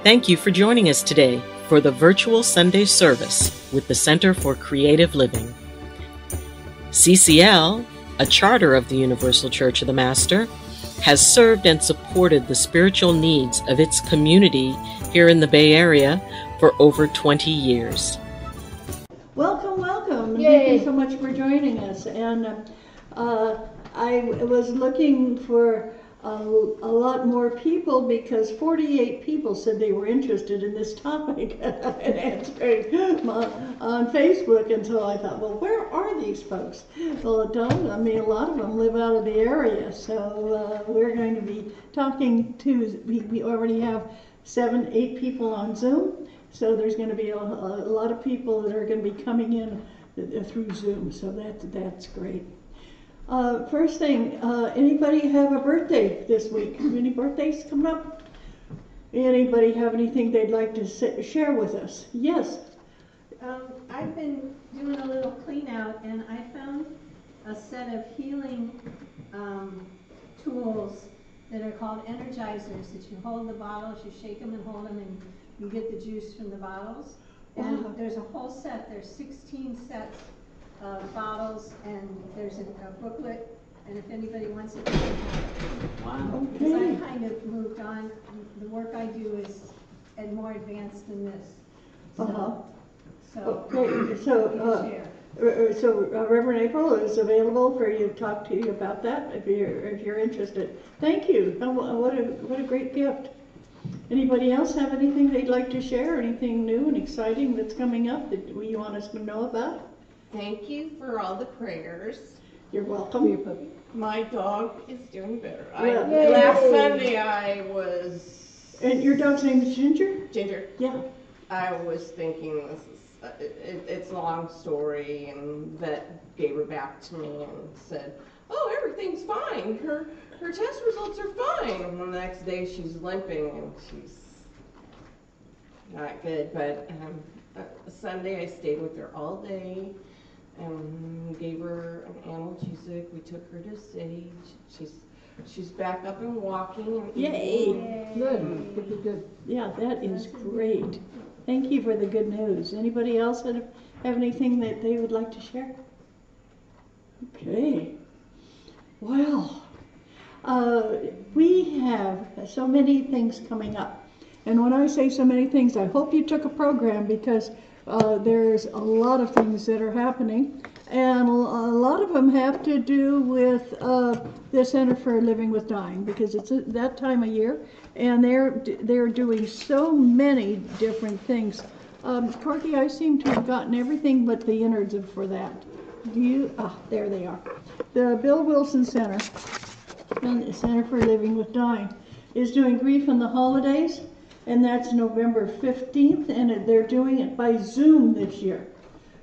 Thank you for joining us today for the virtual Sunday service with the Center for Creative Living. CCL, a charter of the Universal Church of the Master, has served and supported the spiritual needs of its community here in the Bay Area for over 20 years. Welcome, welcome. Yay. Thank you so much for joining us. And I was looking for a lot more people because 48 people said they were interested in this topic and answering on Facebook. And so I thought, well, where are these folks? Well, a lot of them live out of the area. So we're going to be talking to, we already have 7-8 people on Zoom. So there's going to be a lot of people that are going to be coming in through Zoom. So that's great. First thing, anybody have a birthday this week? Any birthdays coming up? Anybody have anything they'd like to share with us? Yes? I've been doing a little clean out and I found a set of healing tools that are called energizers that you hold the bottles, you shake them and hold them and you get the juice from the bottles. And there's a whole set, there's 16 sets bottles, and there's a booklet, and if anybody wants it, Wow. because I kind of moved on. The work I do is more advanced than this. So, Okay. So Reverend April is available for you to talk to you about that if you're interested. Thank you. What a great gift. Anybody else have anything they'd like to share? Anything new and exciting that's coming up that you want us to know about? Thank you for all the prayers. You're welcome. My dog is doing better. Yeah. Last Sunday I was... And your dog's name is Ginger? Ginger. Yeah. I was thinking, it's a long story, and vet gave her back to me and said, oh, everything's fine. Her test results are fine. And the next day she's limping and she's not good. But Sunday I stayed with her all day. Gave her an analgesic. We took her to Sage. She's back up and walking. And Yay! Good. Yeah, that is great. Thank you for the good news. Anybody else have anything that they would like to share? Okay. Well, we have so many things coming up. And when I say so many things, I hope you took a program because there's a lot of things that are happening, and a lot of them have to do with the Center for Living with Dying, because it's that time of year, and they're doing so many different things. Corky, I seem to have gotten everything but the innards for that. Do you? There they are. The Bill Wilson Center, and the Center for Living with Dying, is doing Grief in the Holidays. And that's November 15th, and they're doing it by Zoom this year.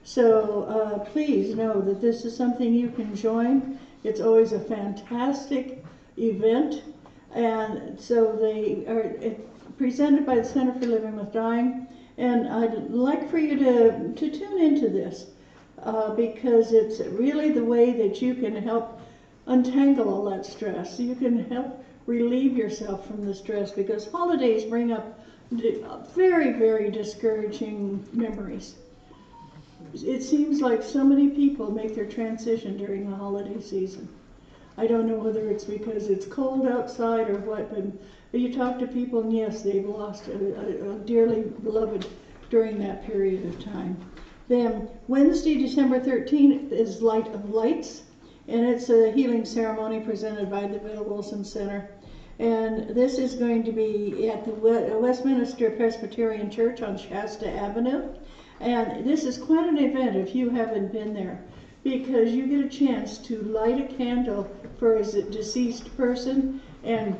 So please know that this is something you can join. It's always a fantastic event. And so they are presented by the Center for Living with Dying. And I'd like for you to tune into this because it's really the way that you can help untangle all that stress. You can help relieve yourself from the stress, because holidays bring up very, very discouraging memories. It seems like so many people make their transition during the holiday season. I don't know whether it's because it's cold outside or what, but you talk to people and yes, they've lost a dearly beloved during that period of time. Then Wednesday, December 13th is Light of Lights, and it's a healing ceremony presented by the Bill Wilson Center. And this is going to be at the Westminster Presbyterian Church on Shasta Avenue. And this is quite an event if you haven't been there, because you get a chance to light a candle for a deceased person and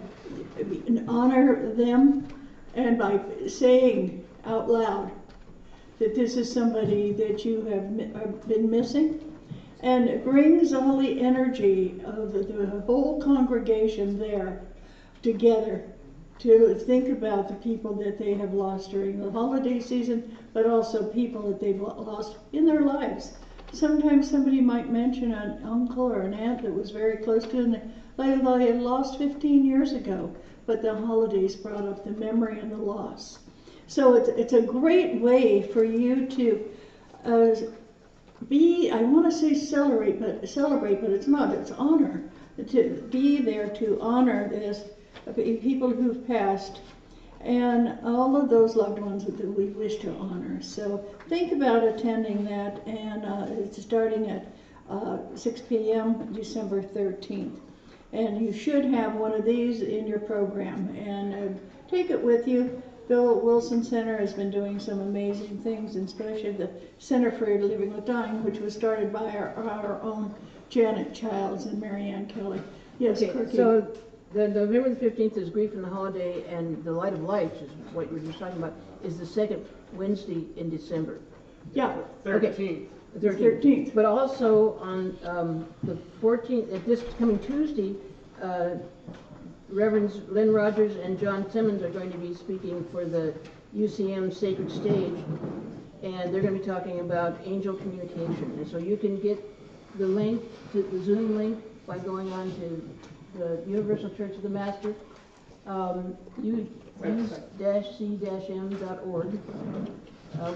honor them, and by saying out loud that this is somebody that you have been missing. And it brings all the energy of the whole congregation there together to think about the people that they have lost during the holiday season, but also people that they've lost in their lives. Sometimes somebody might mention an uncle or an aunt that was very close to them, like they had lost 15 years ago, but the holidays brought up the memory and the loss. So it's a great way for you to I want to say celebrate, but it's not. It's honor. To be there to honor this people who've passed and all of those loved ones that we wish to honor. So think about attending that, and it's starting at 6 p.m. December 13th. And you should have one of these in your program, and take it with you. Bill Wilson Center has been doing some amazing things, and especially the Center for Living with Dying, which was started by our own Janet Childs and Marianne Kelly. Yes, okay, Kirky. so the November the 15th is Grief and the Holiday, and the Light of Life is what you were just talking about, is the second Wednesday in December. Yeah. 13th. Okay. The 13th. But also on the 14th, at this coming Tuesday, Reverends Lynn Rogers and John Simmons are going to be speaking for the UCM Sacred Stage, and they're going to be talking about angel communication. And so you can get the link, to the Zoom link, by going on to the Universal Church of the Master, use-c-m.org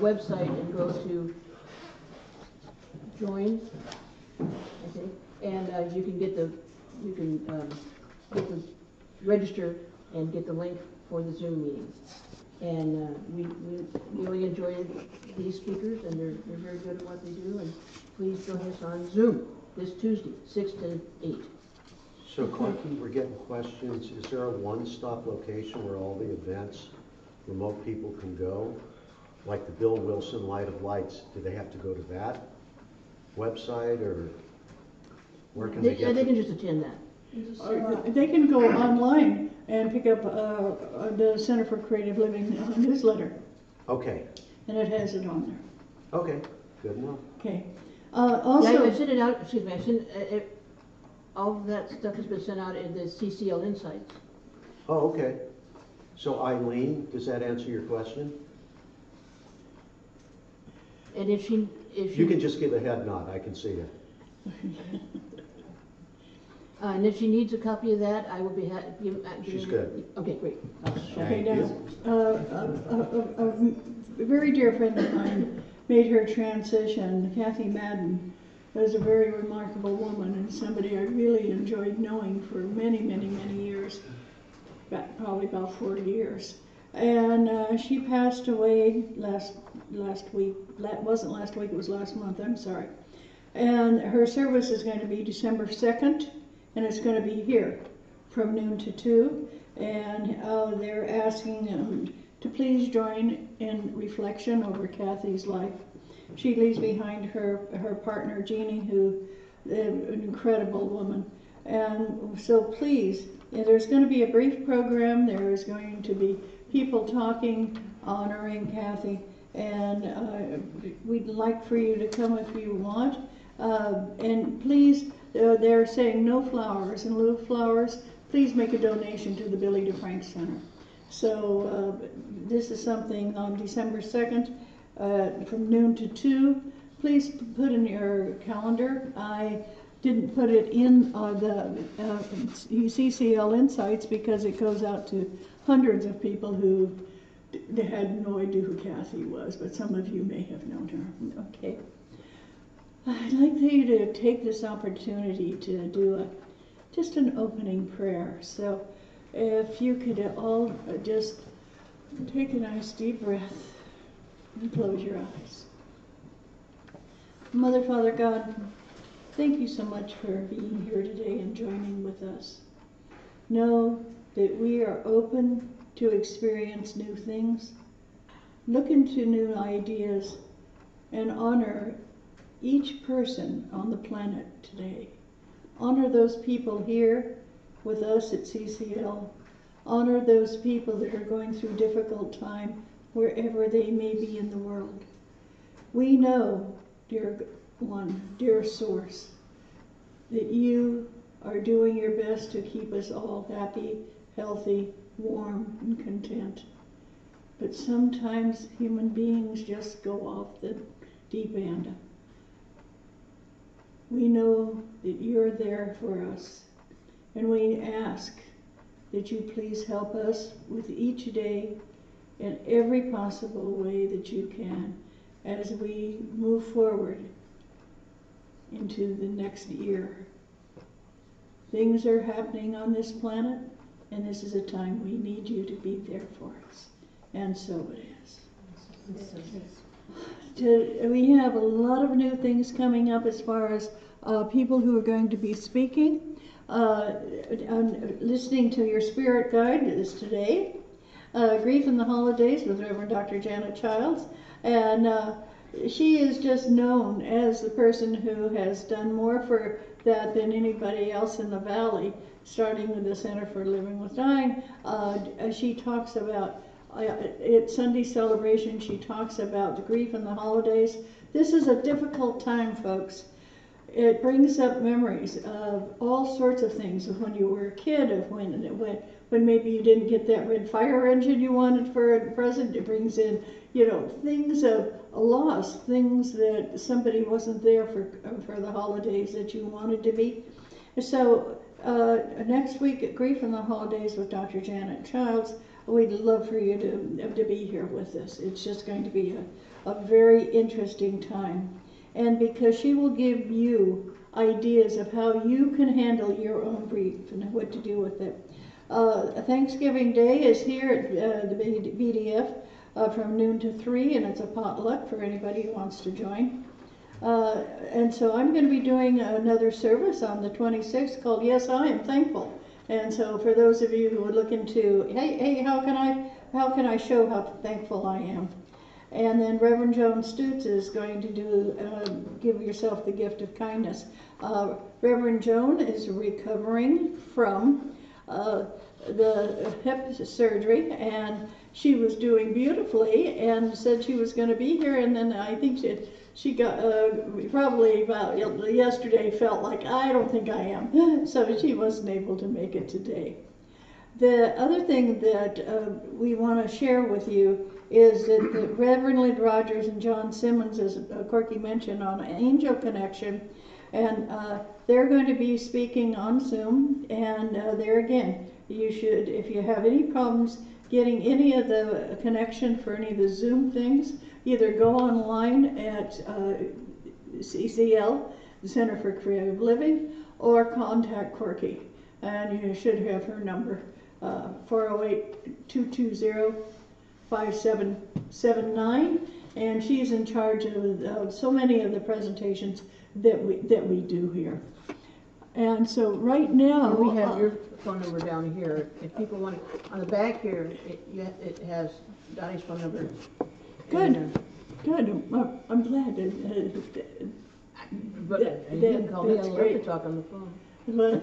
website, and go to join, I think, and you can get the register and get the link for the Zoom meeting. And we really enjoy these speakers, and they're very good at what they do. And please join us on Zoom this Tuesday, 6 to 8. So, Clarky, we're getting questions. Is there a one-stop location where all the events, remote people can go? Like the Bill Wilson Light of Lights, do they have to go to that website, or where can they get They can just attend that. They can go online and pick up the Center for Creative Living newsletter, Okay, and it has it on there. okay, good enough. Okay. Yeah, Also, I sent it out, excuse me, I sent, all of that stuff has been sent out in the CCL Insights. Oh, okay. So Eileen, does that answer your question? And if she You can just give a head nod, I can see it. and if she needs a copy of that, I will be She's good. Okay, great. okay, Thank now, you. a very dear friend of mine made her transition. Kathy Madden was a very remarkable woman, and somebody I really enjoyed knowing for many, many, many years, probably about 40 years. And she passed away last week. Wasn't last week, it was last month, I'm sorry. And her service is going to be December 2nd, and it's going to be here from noon to 2. And they're asking to please join in reflection over Kathy's life. She leaves behind her partner, Jeannie, who an incredible woman. And so please, there's going to be a brief program. There is going to be people talking, honoring Kathy, and we'd like for you to come if you want. And please, they're saying no flowers. In lieu of flowers, please make a donation to the Billy DeFrank Center. So this is something on December 2nd from noon to 2. Please put in your calendar. I didn't put it in the CCL Insights because it goes out to hundreds of people who had no idea who Kathy was, but some of you may have known her. Okay. I'd like you to take this opportunity to do just an opening prayer. So if you could all just take a nice deep breath and close your eyes. Mother, Father, God, thank you so much for being here today and joining with us. Know that we are open to experience new things, look into new ideas, and honor each person on the planet today. Honor those people here with us at CCL. Honor those people that are going through difficult time wherever they may be in the world. We know, dear one, dear source, that you are doing your best to keep us all happy, healthy, warm, and content. But sometimes human beings just go off the deep end. We know that you're there for us, and we ask that you please help us with each day in every possible way that you can as we move forward into the next year. Things are happening on this planet, and this is a time we need you to be there for us. And so it is. We have a lot of new things coming up as far as people who are going to be speaking. I'm listening to your spirit guide is today. Grief in the Holidays with Reverend Dr. Janet Childs. And she is just known as the person who has done more for that than anybody else in the valley, starting with the Center for Living with Dying. She talks about, at Sunday celebration, she talks about the grief in the holidays. This is a difficult time, folks. It brings up memories of all sorts of things, of when you were a kid, of when maybe you didn't get that red fire engine you wanted for a present. It brings in, things of a loss, things that somebody wasn't there for the holidays that you wanted to be. So next week at Grief in the Holidays with Dr. Janet Childs, we'd love for you to be here with us. It's just going to be a very interesting time. And because she will give you ideas of how you can handle your own grief and what to do with it. Thanksgiving Day is here at the BDF from noon to 3, and it's a potluck for anybody who wants to join. And so I'm going to be doing another service on the 26th called Yes, I Am Thankful. And so for those of you who are looking to, hey, how can I show how thankful I am? And then Reverend Joan Stutz is going to do Give Yourself the Gift of Kindness. Reverend Joan is recovering from the hip surgery, and she was doing beautifully and said she was going to be here, and then I think she got probably about yesterday felt like, I don't think I am, so she wasn't able to make it today. The other thing that we want to share with you is that the Reverend Lynn Rogers and John Simmons, as Corky mentioned, on Angel Connection, and they're going to be speaking on Zoom, and there again, you should, if you have any problems getting any of the connection for any of the Zoom things, either go online at CCL, the Center for Creative Living, or contact Corky, and you should have her number, 408-220-5779, and she's in charge of so many of the presentations that we do here. And so right now, and we have your phone number down here. If people want to, on the back here, it has Donnie's phone number. Good. I'm glad. But you can call me. I love to talk on the phone. What?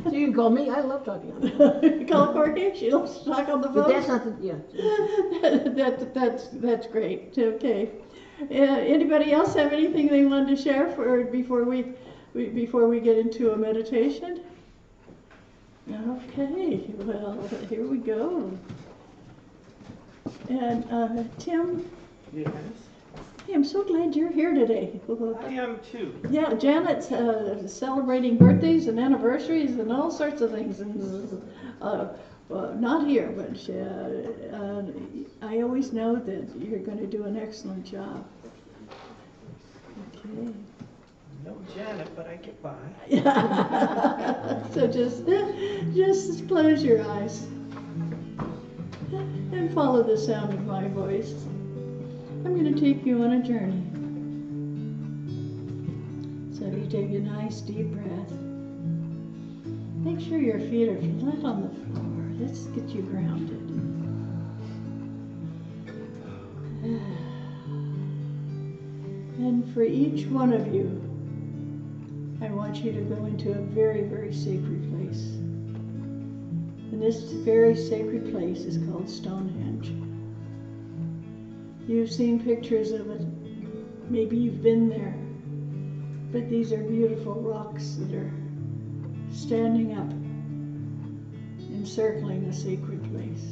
So you can call me. I love talking on the phone. You call Corky? She loves to talk on the phone? But that's not the, yeah. That's great. Okay. Anybody else have anything they wanted to share before we get into a meditation? Okay, well, here we go. And Tim? Yes? Hey, I'm so glad you're here today. I am too. Yeah, Janet's celebrating birthdays and anniversaries and all sorts of things. And well, not here, but I always know that you're going to do an excellent job. Okay. No Janet, but I get by. So just close your eyes and follow the sound of my voice. I'm going to take you on a journey. So you take a nice deep breath. Make sure your feet are flat on the floor. Let's get you grounded. And for each one of you, I want you to go into a very, very sacred place. And this very sacred place is called Stonehenge. You've seen pictures of it. Maybe you've been there. But these are beautiful rocks that are standing up, encircling a sacred place.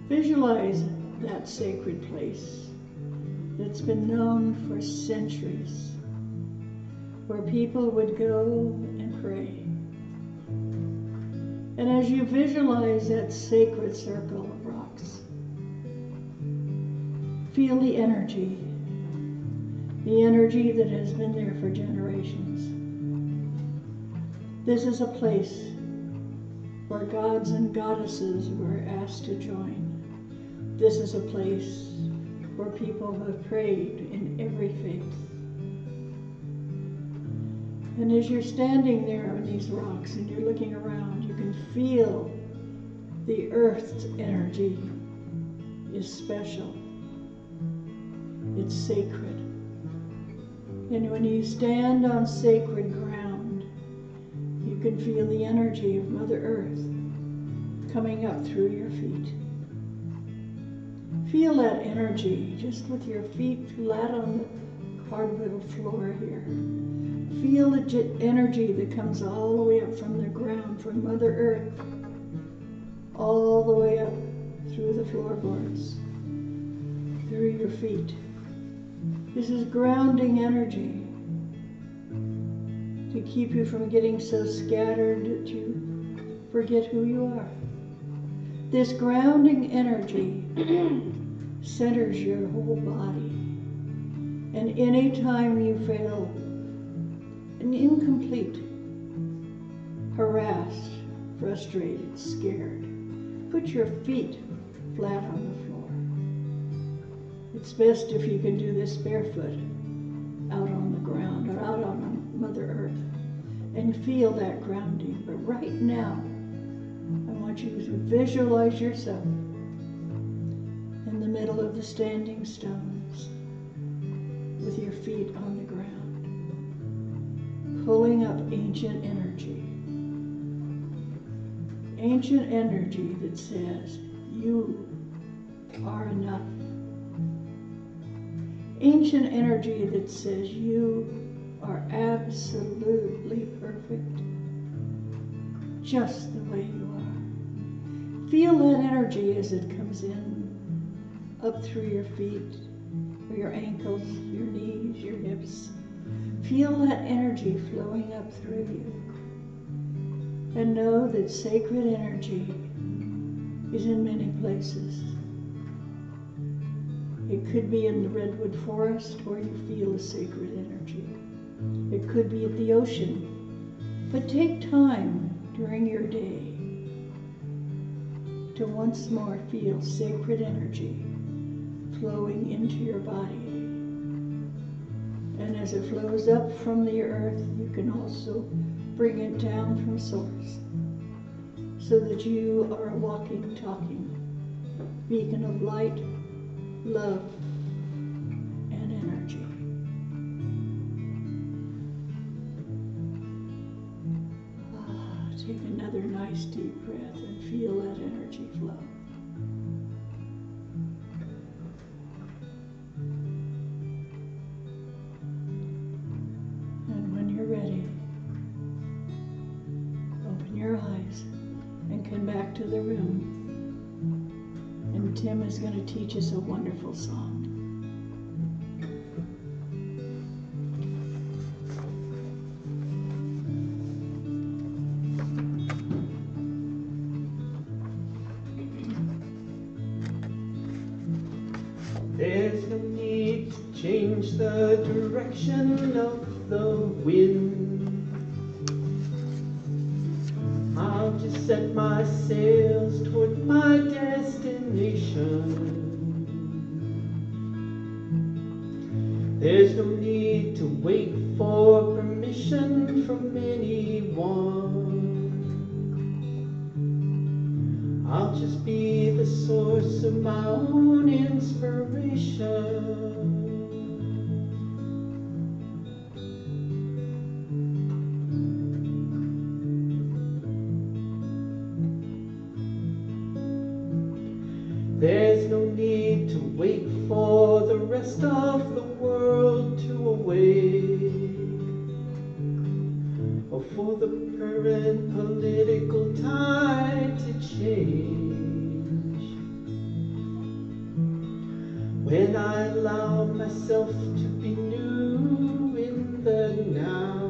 Visualize that sacred place that's been known for centuries, where people would go and pray. And as you visualize that sacred circle of Feel the energy that has been there for generations. This is a place where gods and goddesses were asked to join. This is a place where people have prayed in every faith. And as you're standing there on these rocks and you're looking around, you can feel the earth's energy is special. It's sacred. And when you stand on sacred ground, you can feel the energy of Mother Earth coming up through your feet. Feel that energy just with your feet flat on the hardwood floor here. Feel the energy that comes all the way up from the ground, from Mother Earth, all the way up through the floorboards, through your feet. This is grounding energy to keep you from getting so scattered that you forget who you are. This grounding energy centers your whole body. And any time you feel an incomplete, harassed, frustrated, scared, put your feet flat on the floor. It's best if you can do this barefoot out on the ground or out on Mother Earth and feel that grounding. But right now, I want you to visualize yourself in the middle of the standing stones with your feet on the ground, pulling up ancient energy. Ancient energy that says, you are enough. Ancient energy that says, you are absolutely perfect, just the way you are. Feel that energy as it comes in, up through your feet, or your ankles, your knees, your hips. Feel that energy flowing up through you. And know that sacred energy is in many places. It could be in the redwood forest where you feel a sacred energy. It could be at the ocean. But take time during your day to once more feel sacred energy flowing into your body. And as it flows up from the earth, you can also bring it down from source so that you are a walking, talking beacon of light, love, and energy. Take another nice deep breath and feel that energy flow. And when you're ready, open your eyes and come back to the room. And Tim is going to teach us a wonderful song. There's no need to change the direction of the wind. I'll just set my sails toward my destination. There's no need to wait for permission from anyone. I'll just be the source of my own inspiration. There's no need to wait for the rest of the world to awake, or for the current political tide to change. When I allow myself to be new in the now,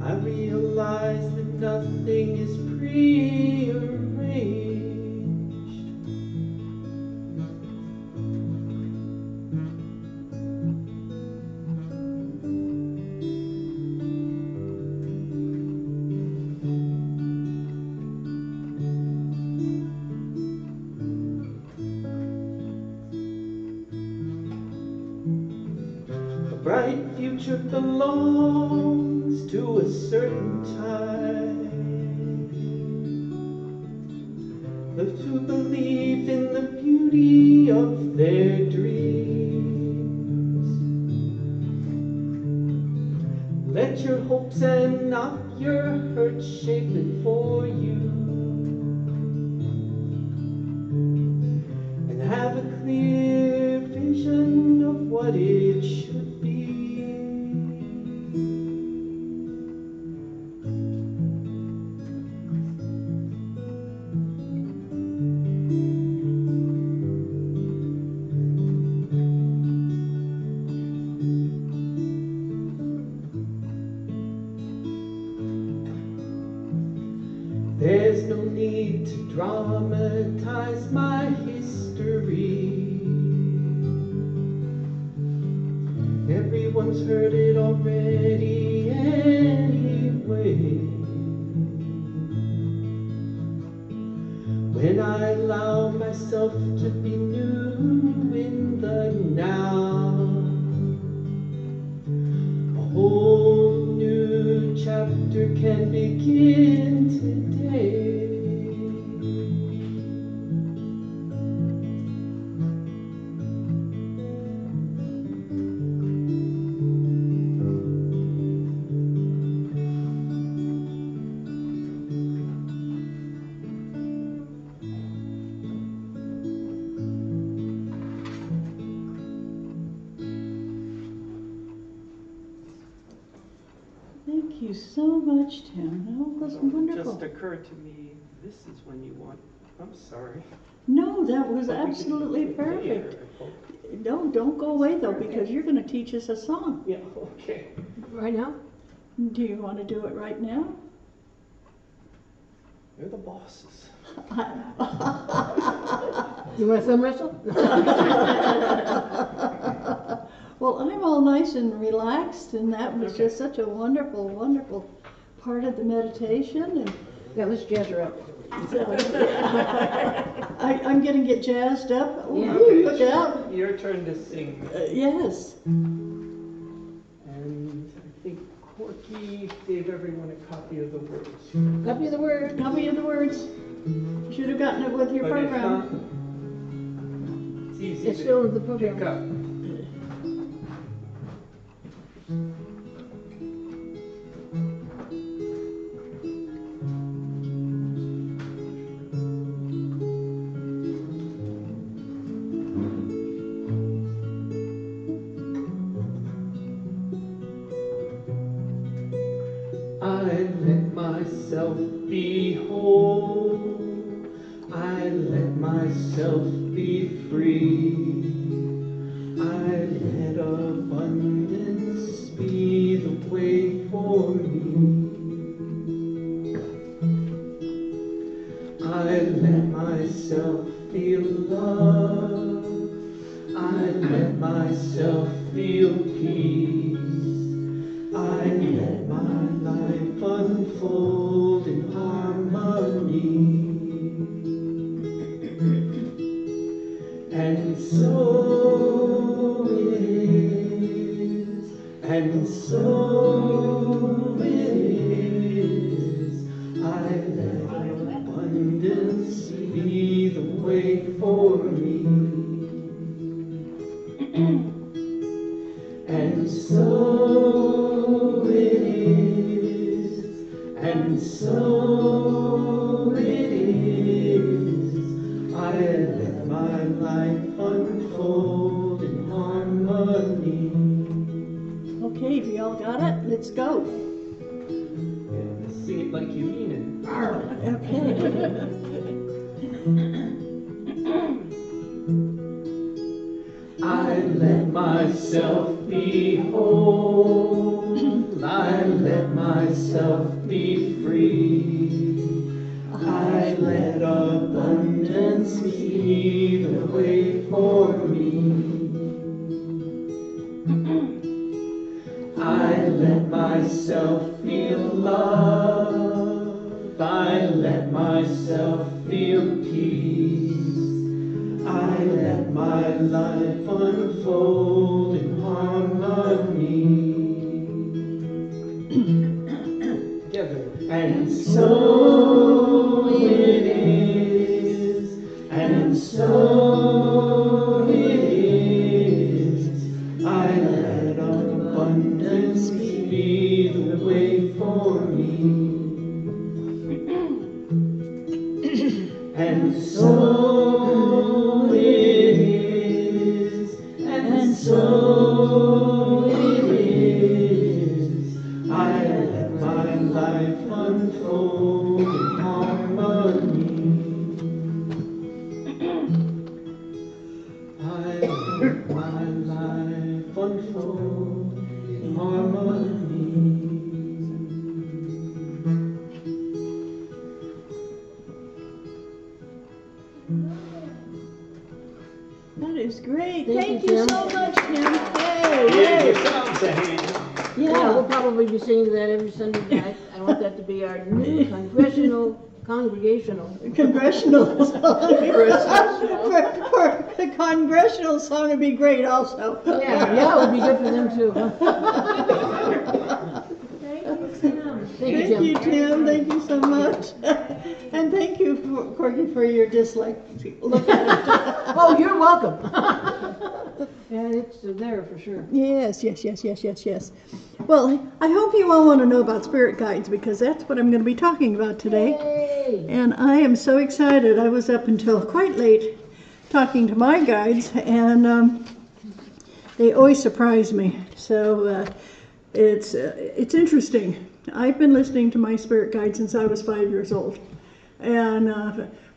I realize that nothing is prearranged. bright future belongs to a certain time. Those who believe in the beauty of their dreams, let your hopes and not your hurts shape it for you, and have a clear vision of what it should be. There's no need to dramatize my history. Everyone's heard it already anyway. When I allow myself to be new in the now, a whole new chapter can begin today. Thank you so much, Tim. That was wonderful. Just occurred to me, this is when you want, I'm sorry. No, that was absolutely perfect. No, don't go away though, because you're going to teach us a song. Yeah, okay. Right now? Do you want to do it right now? You're the bosses. You want to thumb wrestle? Well, I'm all nice and relaxed, and that was Okay. just such a wonderful, wonderful part of the meditation. And Yeah, let's jazz her up. I'm going to get jazzed up. Ooh, Yeah. Look out. Your turn to sing. Yes. And I think Corky gave everyone a copy of the words. Copy of the word. Copy of the words. Should have gotten it with your But if program. not, it's easy It's to still in the program. pick up. I let myself be whole. I let myself be free. I let abundance be the way for me. I let myself feel love. I let myself feel peace. I let my life unfold in harmony. And so it is, and so it is. I let abundance be the way for me. And so it is, and so it is. I let my life unfold in harmony. Okay, if you all got it, let's go. And sing it like you mean it. Okay. I let myself be whole. I let myself be free. I let abundance be the way for me. I let myself feel love. I let myself feel peace. I let my life unfold in harmony. so it is, and so it is. I let abundance be the way for me. And so it is, and so it is. I let my life unfold in harmony. I let my life unfold in harmony. That is great. Thank Thank you, you Tim. so much, Tim. Yay, Give yay. yourselves a hand. Yeah, we'll probably be singing that every Sunday night. I want that to be our new congregational. Congressional song. for the congressional song would be great also. Yeah, it would be good for them too. Thank you, Tim. Thank you, Thank you, Tim. Tim. Thank you so much. And thank you, Corky, for your dislike. Look at it. Oh, you're welcome. And it's there for sure. Yes. Well, I hope you all want to know about spirit guides because that's what I'm going to be talking about today. Yay. And I am so excited. I was up until quite late talking to my guides, and they always surprise me. So it's interesting. I've been listening to my spirit guide since I was 5 years old. And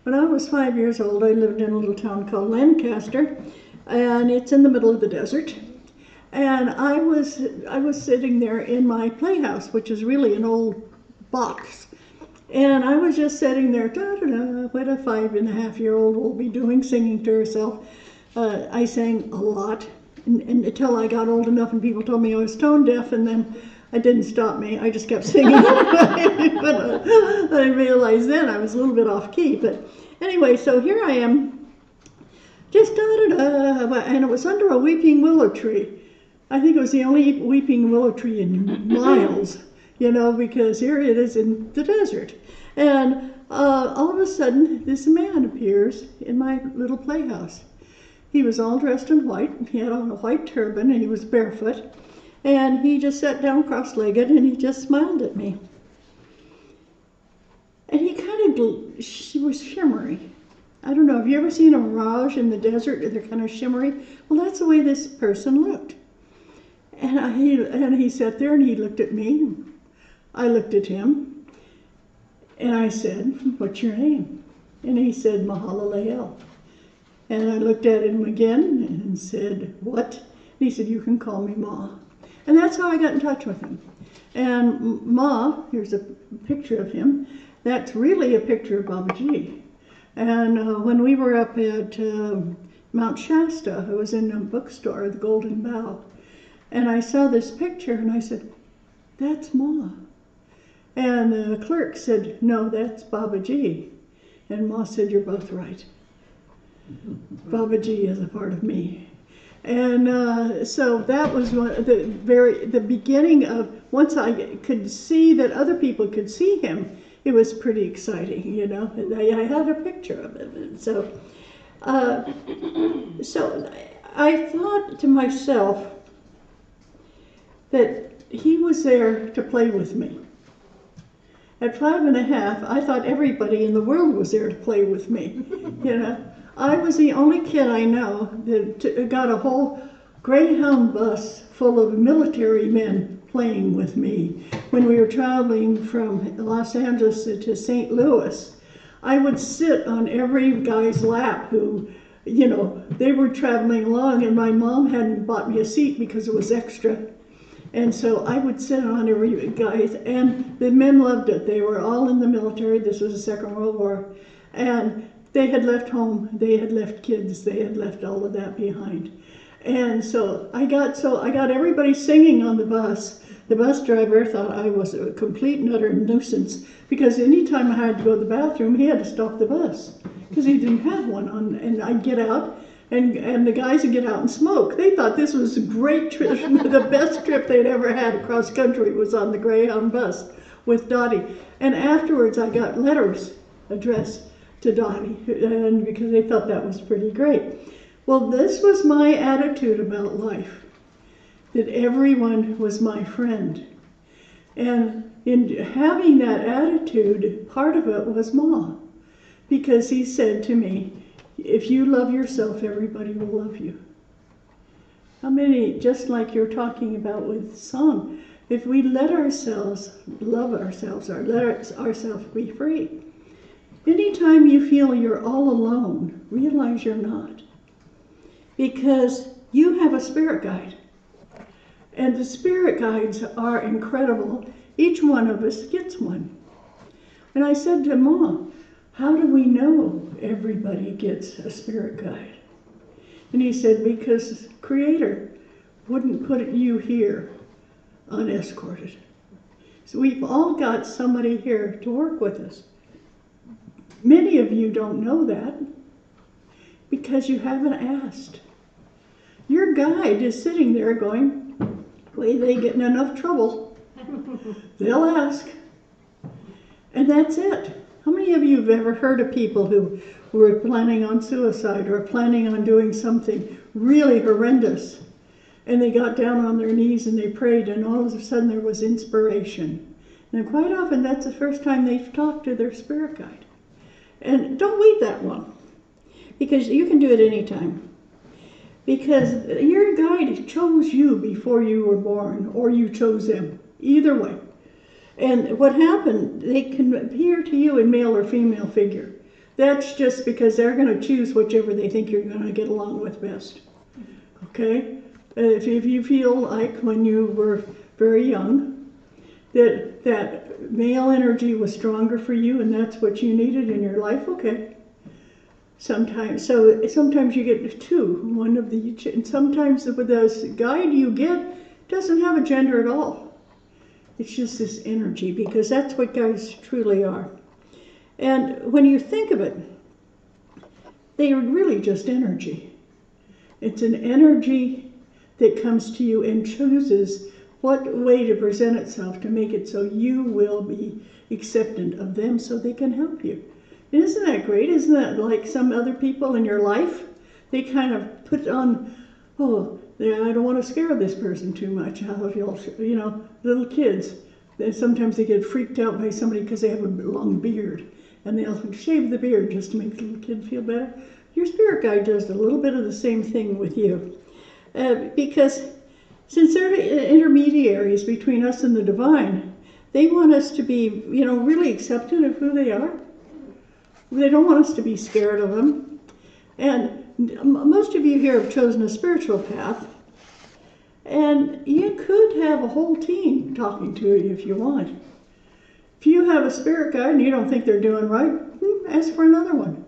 when I was 5 years old, I lived in a little town called Lancaster, and it's in the middle of the desert. And I was sitting there in my playhouse, which is really an old box. And I was just sitting there, da-da-da, what a 5.5-year-old will be doing, singing to herself. I sang a lot and until I got old enough and people told me I was tone deaf, and then it didn't stop me. I just kept singing. But I realized then I was a little bit off key. But anyway, so here I am, just da-da-da, and it was under a weeping willow tree. I think it was the only weeping willow tree in miles, you know, because here it is in the desert. And all of a sudden, this man appears in my little playhouse. He was all dressed in white. He had on a white turban, and he was barefoot. And he just sat down cross-legged, and he just smiled at me. And he kind of was shimmery. I don't know, have you ever seen a mirage in the desert? They're kind of shimmery. Well, that's the way this person looked. And he sat there and he looked at me. I looked at him. And I said, "What's your name?" And he said, "Mahalalel." And I looked at him again and said, "What?" And he said, "You can call me Ma." And that's how I got in touch with him. And Ma, here's a picture of him. That's really a picture of Babaji. And when we were up at Mount Shasta, I was in a bookstore, the Golden Bough, and I saw this picture and I said, "That's Ma." And the clerk said, "No, that's Babaji." And Ma said, "You're both right. Babaji is a part of me." And so that was the beginning of, once I could see that other people could see him, it was pretty exciting, you know. I had a picture of him. And so I thought to myself that he was there to play with me. At 5.5, I thought everybody in the world was there to play with me, you know. I was the only kid I know that got a whole Greyhound bus full of military men playing with me. When we were traveling from Los Angeles to St. Louis, I would sit on every guy's lap who, you know, they were traveling along, and my mom hadn't bought me a seat because it was extra. And so I would sit on every guy's, and the men loved it. They were all in the military. This was the Second World War. And they had left home, they had left kids, they had left all of that behind. And so I got everybody singing on the bus. The bus driver thought I was a complete and utter nuisance, because anytime I had to go to the bathroom, he had to stop the bus because he didn't have one on. And I'd get out, and the guys would get out and smoke. They thought this was a great trip. The best trip they'd ever had across country was on the Greyhound bus with Dottie. And afterwards I got letters addressed to Dottie, and because they thought that was pretty great. Well, this was my attitude about life, that everyone was my friend. And in having that attitude, part of it was Ma, because he said to me, if you love yourself, everybody will love you. How many, just like you're talking about with song, if we let ourselves love ourselves or let ourselves be free, anytime you feel you're all alone, realize you're not. Because you have a spirit guide. And the spirit guides are incredible. Each one of us gets one. And I said to Mom, how do we know everybody gets a spirit guide? And he said, because Creator wouldn't put you here unescorted. So we've all got somebody here to work with us. Many of you don't know that because you haven't asked. Your guide is sitting there going, well, they get in enough trouble. They'll ask. And that's it. How many of you have ever heard of people who were planning on suicide or planning on doing something really horrendous? And they got down on their knees and they prayed, and all of a sudden there was inspiration. And quite often that's the first time they've talked to their spirit guide. And don't wait that long, because you can do it anytime. Because your guide chose you before you were born, or you chose them. Either way. And what happened, they can appear to you in male or female figure. That's just because they're going to choose whichever they think you're going to get along with best. Okay? If you feel like when you were very young, that male energy was stronger for you and that's what you needed in your life, okay. Sometimes you get two, one of the, and sometimes the guide you get doesn't have a gender at all. It's just this energy, because that's what guides truly are. And when you think of it, they are really just energy. It's an energy that comes to you and chooses what way to present itself to make it so you will be acceptant of them so they can help you. Isn't that great? Isn't that like some other people in your life? They kind of put on, oh, I don't want to scare this person too much. You know, little kids, sometimes they get freaked out by somebody because they have a long beard. And they'll shave the beard just to make the little kid feel better. Your spirit guide does a little bit of the same thing with you. Because since they're intermediaries between us and the divine, they want us to be, you know, really accepting of who they are. They don't want us to be scared of them. And most of you here have chosen a spiritual path. And you could have a whole team talking to you if you want. If you have a spirit guide and you don't think they're doing right, ask for another one.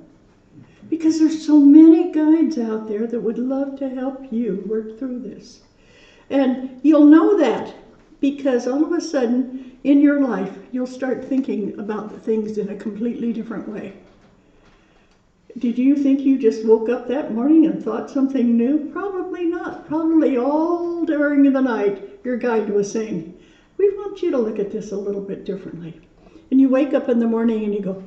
Because there's so many guides out there that would love to help you work through this. And you'll know that because all of a sudden in your life, you'll start thinking about the things in a completely different way. Did you think you just woke up that morning and thought something new? Probably not. Probably all during the night, your guide was saying, we want you to look at this a little bit differently. And you wake up in the morning and you go,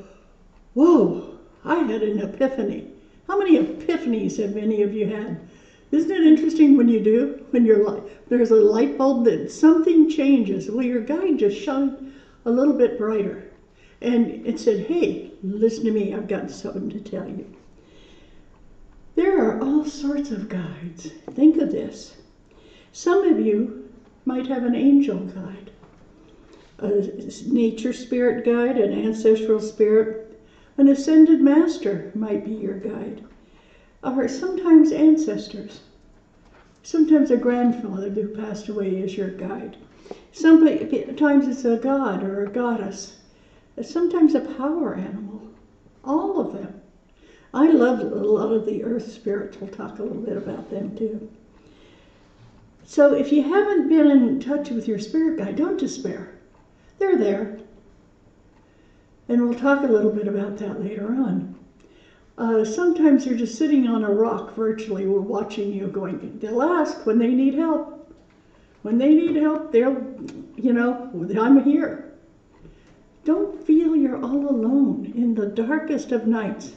whoa, I had an epiphany. How many epiphanies have any of you had? Isn't it interesting when you do? When there's a light bulb that something changes. Well, your guide just shone a little bit brighter. And it said, hey, listen to me, I've got something to tell you. There are all sorts of guides. Think of this. Some of you might have an angel guide, a nature spirit guide, an ancestral spirit, an ascended master might be your guide, or sometimes ancestors. Sometimes a grandfather who passed away is your guide. Sometimes it's a god or a goddess. Sometimes a power animal. All of them. I love a lot of the earth spirits. We'll talk a little bit about them too. So if you haven't been in touch with your spirit guide, don't despair. They're there. And we'll talk a little bit about that later on. Sometimes they're just sitting on a rock virtually. We're watching you going, they'll ask when they need help. When they need help, they'll, you know, I'm here. Don't feel you're all alone in the darkest of nights.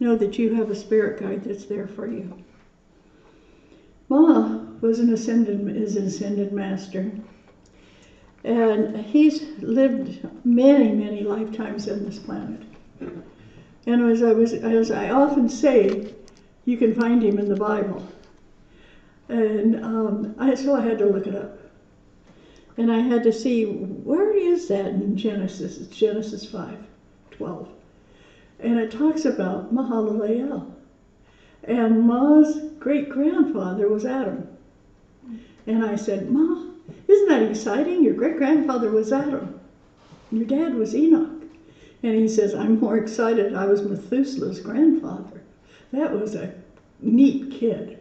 Know that you have a spirit guide that's there for you. Ma is an ascended master. And he's lived many, many lifetimes on this planet. And as I often say, you can find him in the Bible. And so I had to look it up. And I had to see, where is that in Genesis? It's Genesis 5:12. And it talks about Mahalalel. And Ma's great-grandfather was Adam. And I said, Ma, isn't that exciting? Your great-grandfather was Adam. Your dad was Enoch. And he says, I'm more excited. I was Methuselah's grandfather. That was a neat kid.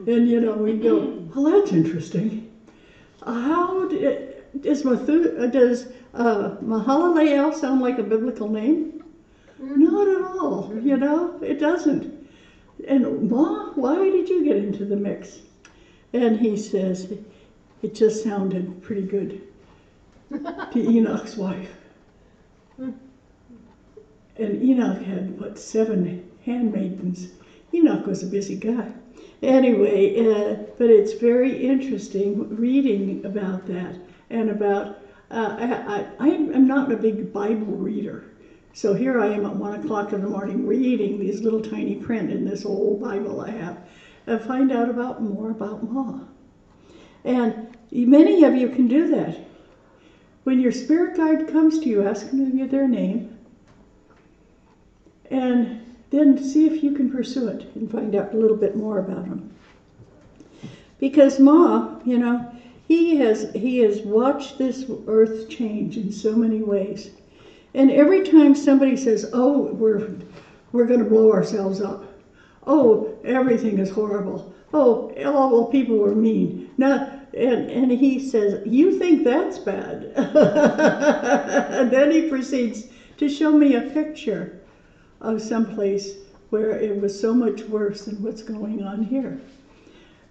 And, we go, well, that's interesting. Does Mahalalel sound like a biblical name? Not at all. It doesn't. And Ma, why did you get into the mix? And he says, it just sounded pretty good to Enoch's wife. And Enoch had, 7 handmaidens. Enoch was a busy guy. Anyway, but it's very interesting reading about that and about, I'm not a big Bible reader. So here I am at 1 o'clock in the morning reading these little tiny print in this old Bible I have and find out more about Ma. And many of you can do that. When your spirit guide comes to you, ask them their name, and then see if you can pursue it and find out a little bit more about them. Because Ma, he has watched this earth change in so many ways. And every time somebody says, oh, we're going to blow ourselves up. Oh, everything is horrible. Oh, all people are mean. No, and he says, you think that's bad? And then he proceeds to show me a picture of someplace where it was so much worse than what's going on here.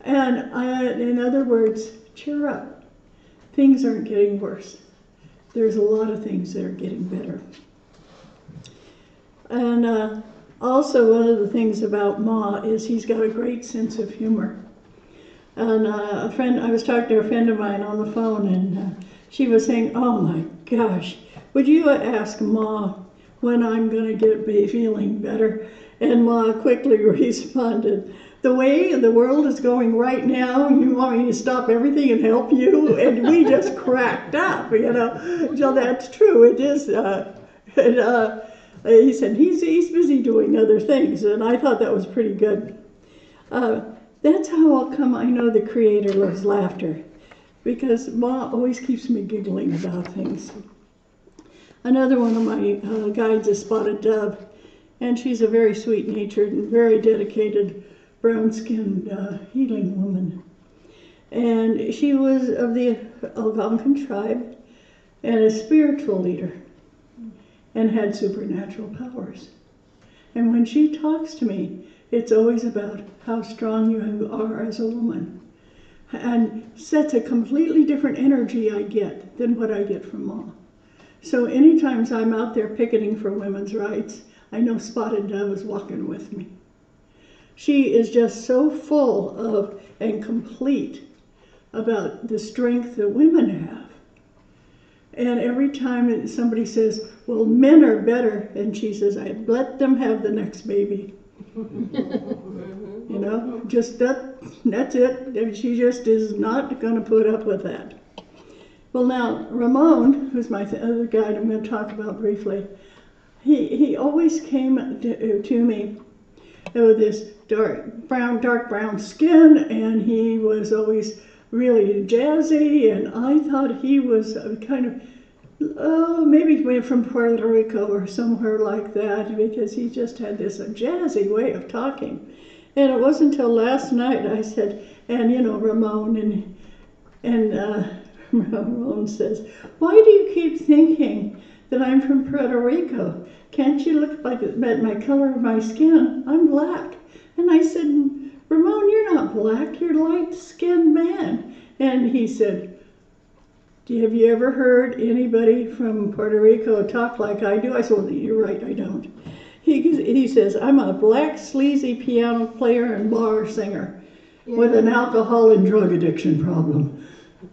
And in other words, cheer up. Things aren't getting worse. There's a lot of things that are getting better. And also one of the things about Ma is he's got a great sense of humor. And I was talking to a friend of mine on the phone, and she was saying, oh my gosh, would you ask Ma when I'm going to be feeling better? And Ma quickly responded, the way the world is going right now, you want me to stop everything and help you? And we just cracked up, So that's true. It is. He said he's busy doing other things, and I thought that was pretty good. That's how I know the Creator loves laughter, because Ma always keeps me giggling about things. Another one of my guides is Spotted Dove, and she's a very sweet-natured and very dedicated brown-skinned healing woman. And she was of the Algonquin tribe and a spiritual leader and had supernatural powers. And when she talks to me, it's always about how strong you are as a woman, and sets a completely different energy I get than what I get from Ma. So anytime I'm out there picketing for women's rights, I know Spotted Dove is walking with me. She is just so full of and complete about the strength that women have. And every time somebody says, well, men are better, and she says, I let them have the next baby. Just that's it. And she just is not going to put up with that. Well, now, Ramon, who's my other guide I'm going to talk about briefly, he always came to me with this dark brown skin, and he was always really jazzy, and I thought he was maybe from Puerto Rico or somewhere like that, because he just had this jazzy way of talking. And it wasn't until last night I said, and Ramon, and Ramon says, why do you keep thinking that I'm from Puerto Rico? Can't you look at my color of my skin? I'm black. And I said, Ramon, you're not black, you're a light-skinned man. And he said, Have you ever heard anybody from Puerto Rico talk like I do? I said, well, you're right, I don't. He says, I'm a black sleazy piano player and bar singer with an alcohol and drug addiction problem.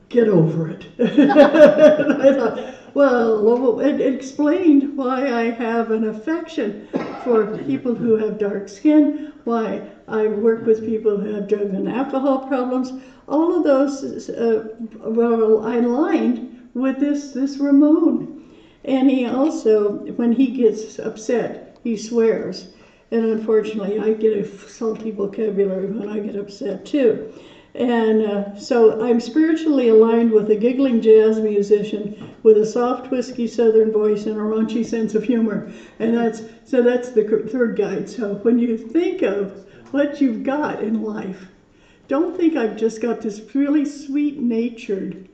Get over it. And I thought, well, it explained why I have an affection for people who have dark skin, why I work with people who have drug and alcohol problems. All of those were aligned with this Ramon. And he also, when he gets upset, he swears. And unfortunately, I get a salty vocabulary when I get upset too. And so I'm spiritually aligned with a giggling jazz musician with a soft, whisky southern voice and a raunchy sense of humor. And that's the third guide. So when you think of what you've got in life, don't think I've just got this really sweet-natured,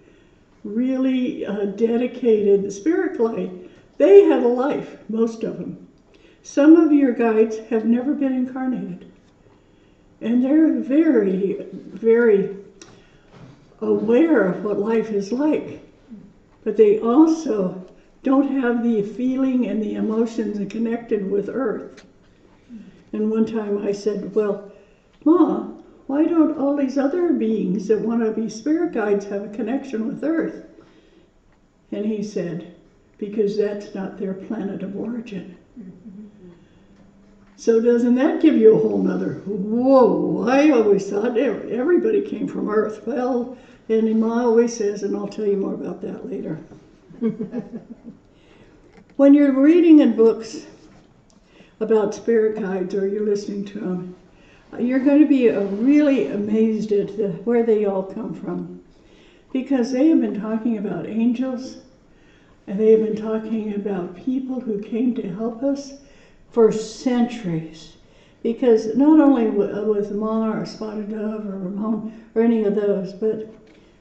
really dedicated spirit guide. They have a life, most of them. Some of your guides have never been incarnated. And they're very, very aware of what life is like. But they also don't have the feeling and the emotions connected with Earth. And one time I said, well, Ma, why don't all these other beings that want to be spirit guides have a connection with Earth? And he said, because that's not their planet of origin. So doesn't that give you a whole nother, whoa, I always thought everybody came from Earth. Well, and Ma always says, and I'll tell you more about that later. When you're reading in books about spirit guides or you're listening to them, you're going to be really amazed at where they all come from. Because they have been talking about angels, and they have been talking about people who came to help us for centuries. Because not only with Ma or Spotted Dove or Ramon or any of those, but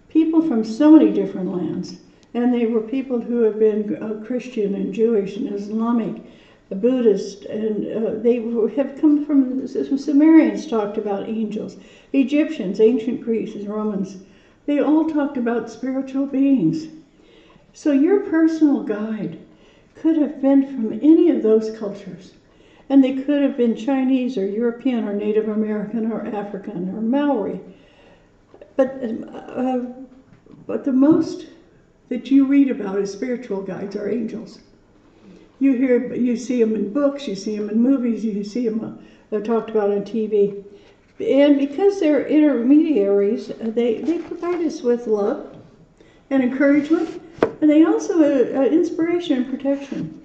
people from so many different lands. And they were people who have been Christian and Jewish and Islamic, Buddhist, and they have come from, Sumerians talked about angels, Egyptians, ancient Greeks, Romans. They all talked about spiritual beings. So your personal guide could have been from any of those cultures. And they could have been Chinese or European or Native American or African or Maori. But the most that you read about as spiritual guides are angels. You see them in books, you see them in movies, you see them talked about on TV. And because they're intermediaries, they provide us with love and encouragement, and they also inspiration and protection.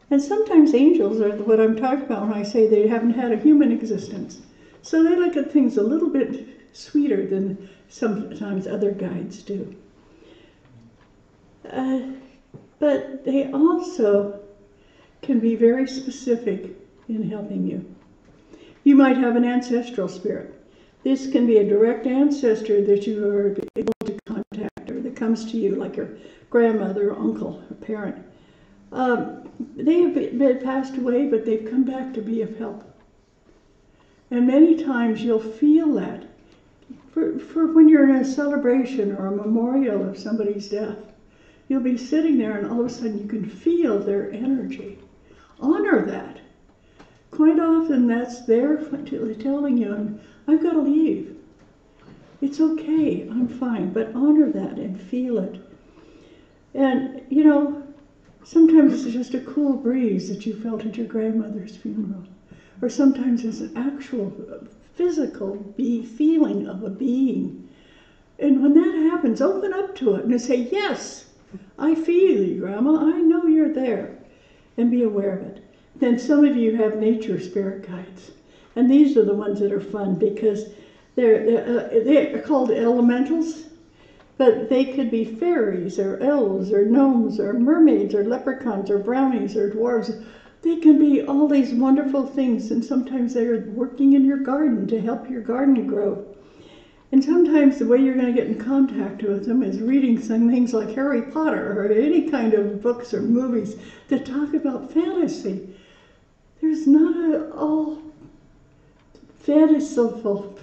And sometimes angels are what I'm talking about when I say they haven't had a human existence. So they look at things a little bit sweeter than sometimes other guides do. But they also can be very specific in helping you. You might have an ancestral spirit. This can be a direct ancestor that you are able to contact or that comes to you, like your grandmother, or uncle, or parent. They have been passed away, but they've come back to be of help. And many times you'll feel that for when you're in a celebration or a memorial of somebody's death. You'll be sitting there and all of a sudden you can feel their energy. Honor that. Quite often that's there telling you, I've got to leave. It's okay, I'm fine, but honor that and feel it. And, you know, sometimes it's just a cool breeze that you felt at your grandmother's funeral. Or sometimes it's an actual physical feeling of a being. And when that happens, open up to it and say, yes, I feel you, Grandma. I know you're there. And be aware of it. Then some of you have nature spirit guides. And these are the ones that are fun because they're called elementals. But they could be fairies or elves or gnomes or mermaids or leprechauns or brownies or dwarves. They can be all these wonderful things, and sometimes they're working in your garden to help your garden grow. And sometimes the way you're going to get in contact with them is reading some things like Harry Potter or any kind of books or movies that talk about fantasy. There's not all fantasyful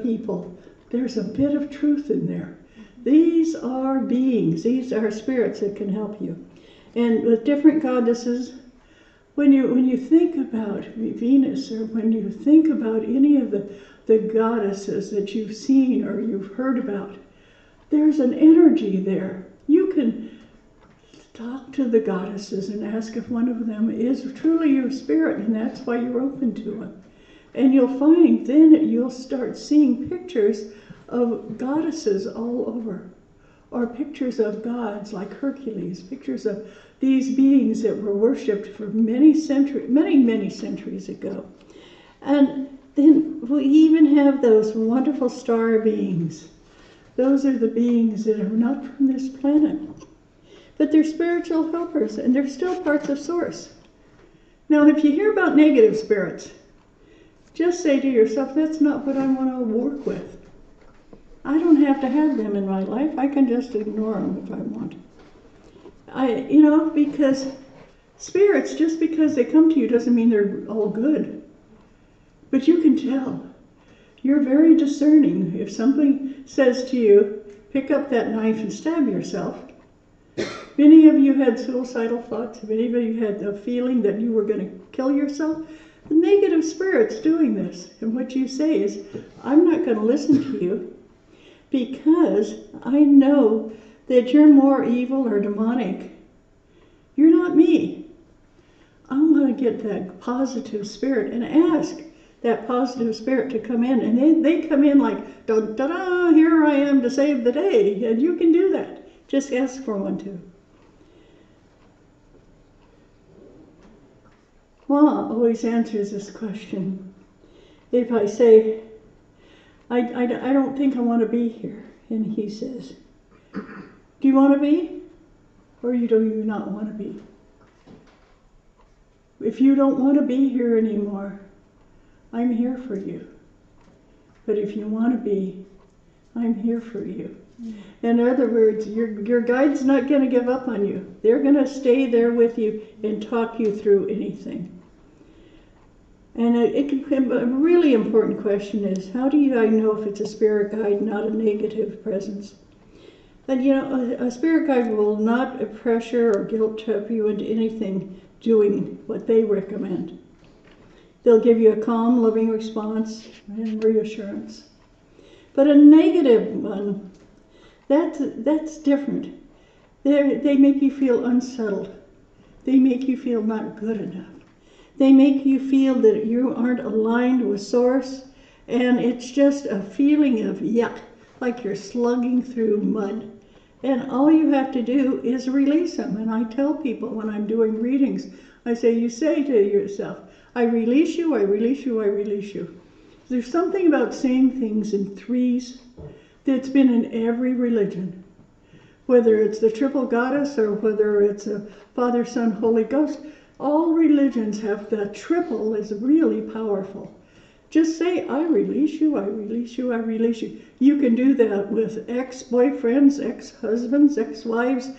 people. There's a bit of truth in there. These are beings. These are spirits that can help you. And with different goddesses, when you think about Venus, or when you think about any of the goddesses that you've seen or you've heard about, there's an energy there. You can talk to the goddesses and ask if one of them is truly your spirit, and that's why you're open to them. And you'll find then you'll start seeing pictures of goddesses all over, or pictures of gods like Hercules, pictures of these beings that were worshipped for many centuries ago. And then we even have those wonderful star beings. Those are the beings that are not from this planet, but they're spiritual helpers, and they're still parts of Source. Now, if you hear about negative spirits, just say to yourself, that's not what I want to work with. I don't have to have them in my life. I can just ignore them if I want. Because spirits, just because they come to you doesn't mean they're all good. But you can tell. You're very discerning. If somebody says to you, pick up that knife and stab yourself, many of you had suicidal thoughts. Have any of you had the feeling that you were going to kill yourself? The negative spirit's doing this. And what you say is, I'm not going to listen to you because I know that you're more evil or demonic. You're not me. I'm going to get that positive spirit and ask that positive spirit to come in. And they come in like, da-da-da, here I am to save the day. And you can do that. Just ask for one to. Ma always answers this question. If I say, I don't think I want to be here. And he says, do you want to be? Or do you not want to be? If you don't want to be here anymore, I'm here for you. But if you want to be, I'm here for you. In other words, your guide's not going to give up on you. They're going to stay there with you and talk you through anything. And a really important question is, how do I know if it's a spirit guide, not a negative presence? And a spirit guide will not pressure or guilt trip you into anything doing what they recommend. They'll give you a calm, loving response and reassurance. But a negative one, that's different. They make you feel unsettled. They make you feel not good enough. They make you feel that you aren't aligned with Source, and it's just a feeling of yuck, like you're slugging through mud. And all you have to do is release them. And I tell people when I'm doing readings, I say, you say to yourself, I release you, I release you, I release you. There's something about saying things in threes that's been in every religion. Whether it's the triple goddess or whether it's a Father, Son, Holy Ghost, all religions have the triple is really powerful. Just say, I release you, I release you, I release you. You can do that with ex-boyfriends, ex-husbands, ex-wives.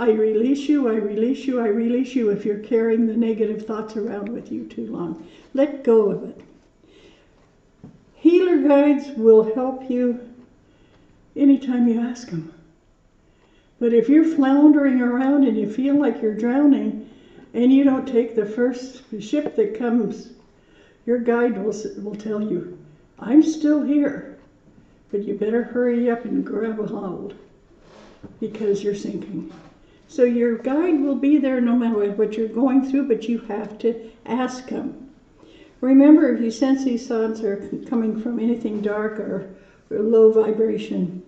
I release you, I release you, I release you if you're carrying the negative thoughts around with you too long. Let go of it. Healer guides will help you anytime you ask them. But if you're floundering around and you feel like you're drowning and you don't take the first ship that comes, your guide will tell you, I'm still here, but you better hurry up and grab a hold because you're sinking. So your guide will be there no matter what you're going through, but you have to ask him. Remember, if you sense these thoughts are coming from anything dark or low vibration,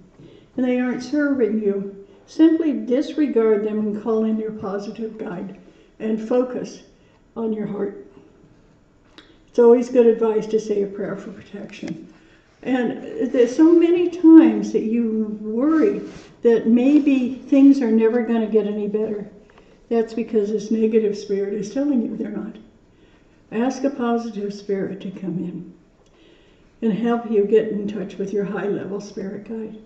and they aren't serving you, simply disregard them and call in your positive guide and focus on your heart. It's always good advice to say a prayer for protection. And there's so many times that you worry that maybe things are never going to get any better. That's because this negative spirit is telling you they're not. Ask a positive spirit to come in and help you get in touch with your high-level spirit guide.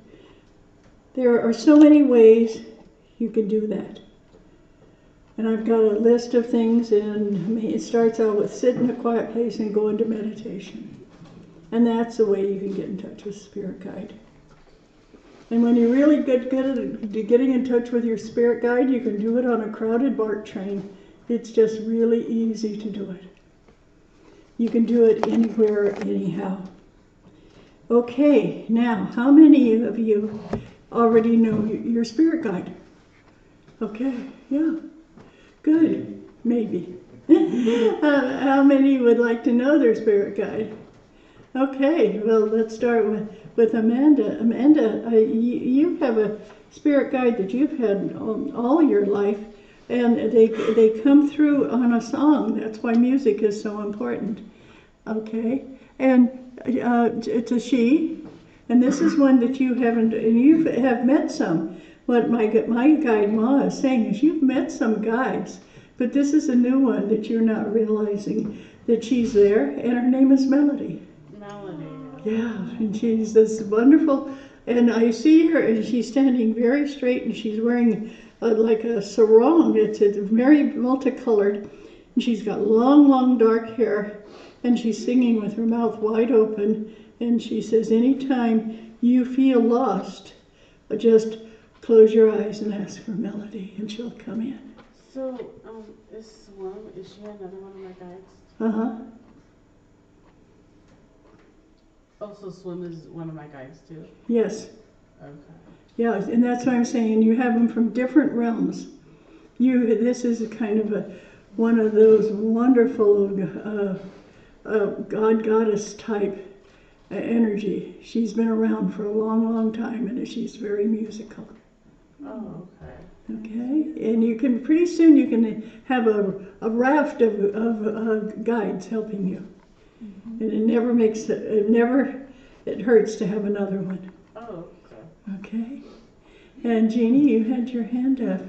There are so many ways you can do that. And I've got a list of things, and it starts out with sit in a quiet place and go into meditation. And that's the way you can get in touch with spirit guide. And when you're really good at getting in touch with your spirit guide, you can do it on a crowded BART train. It's just really easy to do it. You can do it anywhere, anyhow. Okay, now, how many of you already know your spirit guide? Okay, yeah, good, maybe. How many would like to know their spirit guide? Okay, well, let's start with Amanda. Amanda, you have a spirit guide that you've had all your life, and they come through on a song. That's why music is so important. Okay, and it's a she, and this is one that you haven't, and you have met some. What my guide Ma is saying is you've met some guides, but this is a new one that you're not realizing that she's there, and her name is Melody. Melody. Yeah, and she's this wonderful, and I see her, and she's standing very straight, and she's wearing like a sarong. It's very multicolored, and she's got long, long dark hair, and she's singing with her mouth wide open, and she says, anytime you feel lost, just close your eyes and ask for Melody, and she'll come in. So, is she another one of my guides? Uh-huh. Also, Swim is one of my guides too? Yes. Okay. Yeah, and that's what I'm saying. You have them from different realms. This is a kind of one of those wonderful God-goddess type energy. She's been around for a long, long time, and she's very musical. Oh, okay. Okay, and you can pretty soon you can have a raft of guides helping you, and it hurts to have another one. Oh, okay. Okay, and Jeannie, you had your hand up.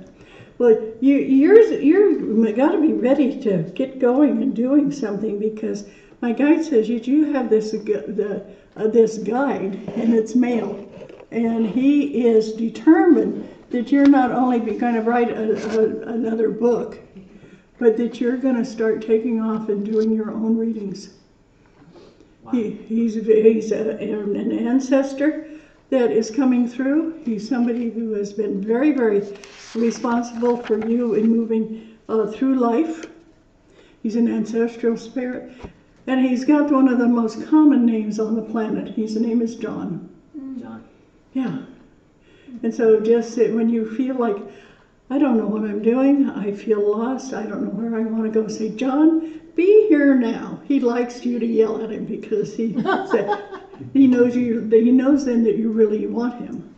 Well, you're got to be ready to get going and doing something, because my guide says you have this guide, and it's male, and he is determined that you're not only going to write another book, but that you're going to start taking off and doing your own readings. Wow. He's an ancestor that is coming through. He's somebody who has been very, very responsible for you in moving through life. He's an ancestral spirit, and he's got one of the most common names on the planet. His name is John. John. Yeah. And so just when you feel like, I don't know what I'm doing, I feel lost, I don't know where I want to go, say, John, be here now. He likes you to yell at him, because he knows then that you really want him.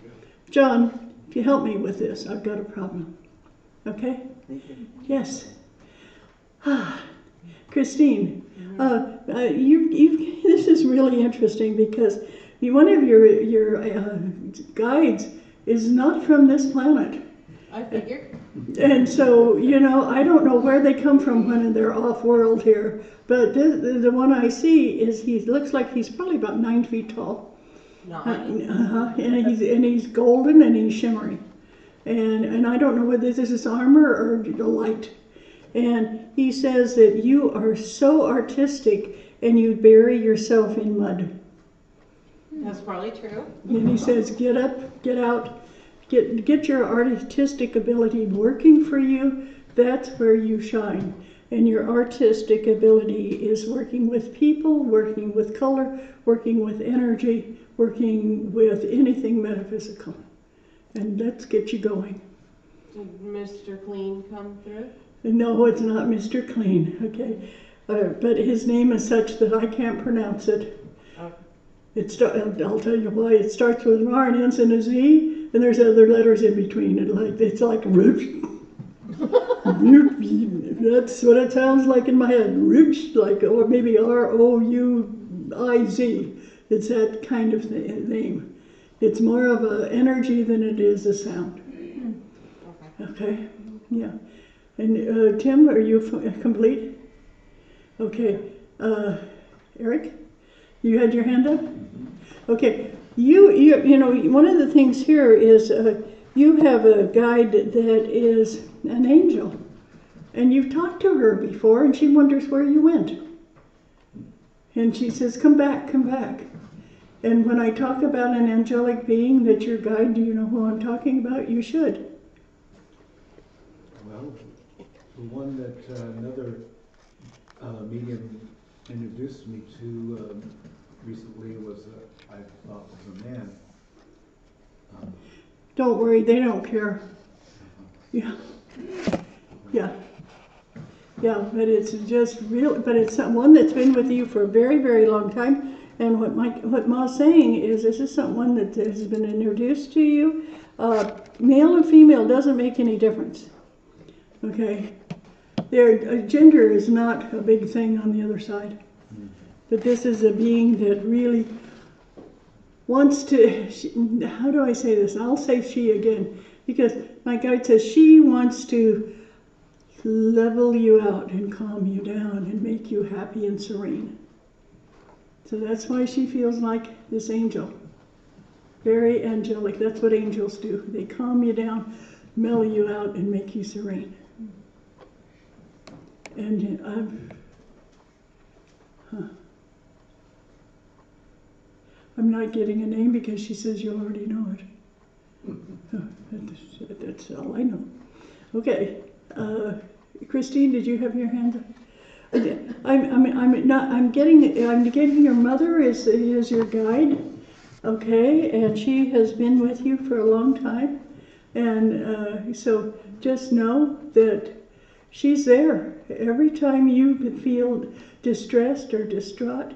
John, if you help me with this, I've got a problem. Okay? Yes. Christine, this is really interesting, because one of your guides is not from this planet. I figured. And so, I don't know where they come from when they're off-world here, but the one I see he looks like he's probably about 9 feet tall. And he's golden and he's shimmering. And I don't know whether this is armor or light. And he says that you are so artistic and you bury yourself in mud. That's probably true. And he says, get up, get out, get your artistic ability working for you. That's where you shine. And your artistic ability is working with people, working with color, working with energy, working with anything metaphysical. And let's get you going. Did Mr. Clean come through? No, it's not Mr. Clean, okay? But his name is such that I can't pronounce it. I'll tell you why. It starts with an R and ends in a Z, and there's other letters in between. It's like Rooch. That's what it sounds like in my head. Rooch, or maybe R-O-U-I-Z. It's that kind of name. It's more of an energy than it is a sound. Okay? Yeah. And Tim, are you complete? Okay. Eric? You had your hand up? Okay. You know, one of the things here is you have a guide that is an angel. And you've talked to her before, and she wonders where you went. And she says, come back, come back. And when I talk about an angelic being that's your guide, do you know who I'm talking about? You should. Well, the one that another medium introduced me to recently was, I thought was a man. Don't worry, they don't care. Yeah. Yeah. Yeah, but it's just real, but it's one that's been with you for a very, very long time. And what Ma's saying is this is someone that has been introduced to you. Male and female doesn't make any difference. Okay? Their gender is not a big thing on the other side. But this is a being that really wants to, how do I say this? I'll say she again, because my guide says she wants to level you out and calm you down and make you happy and serene. So that's why she feels like this angel. Very angelic. That's what angels do. They calm you down, mellow you out, and make you serene. And I'm not getting a name because she says you already know it. That's all I know. Okay, Christine, did you have your hand up? I'm getting your mother is your guide, okay, and she has been with you for a long time, and so just know that she's there every time you feel distressed or distraught.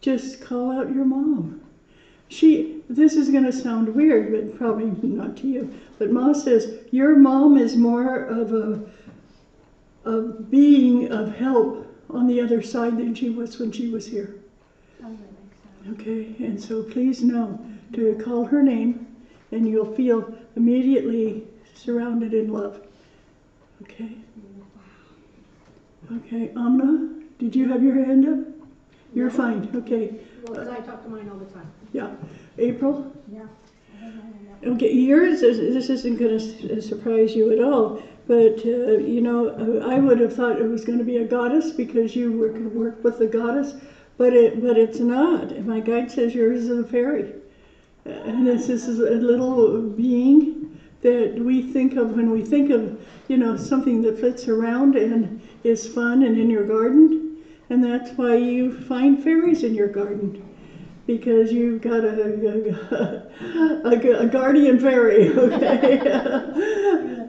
Just call out your mom. This is going to sound weird, but probably not to you. But Ma says your mom is more of a being of help on the other side than she was when she was here. Okay, and so please know to call her name, and you'll feel immediately surrounded in love. Okay. Okay, Amna, did you have your hand up? You're fine. Okay. Well, because I talk to mine all the time. Yeah. April? Yeah. Okay, yours, this isn't going to surprise you at all, but, I would have thought it was going to be a goddess because you work with the goddess, but it's not. My guide says yours is a fairy. And this is a little being that we think of when we think of, something that flits around and is fun and in your garden. And that's why you find fairies in your garden, because you've got a guardian fairy, okay?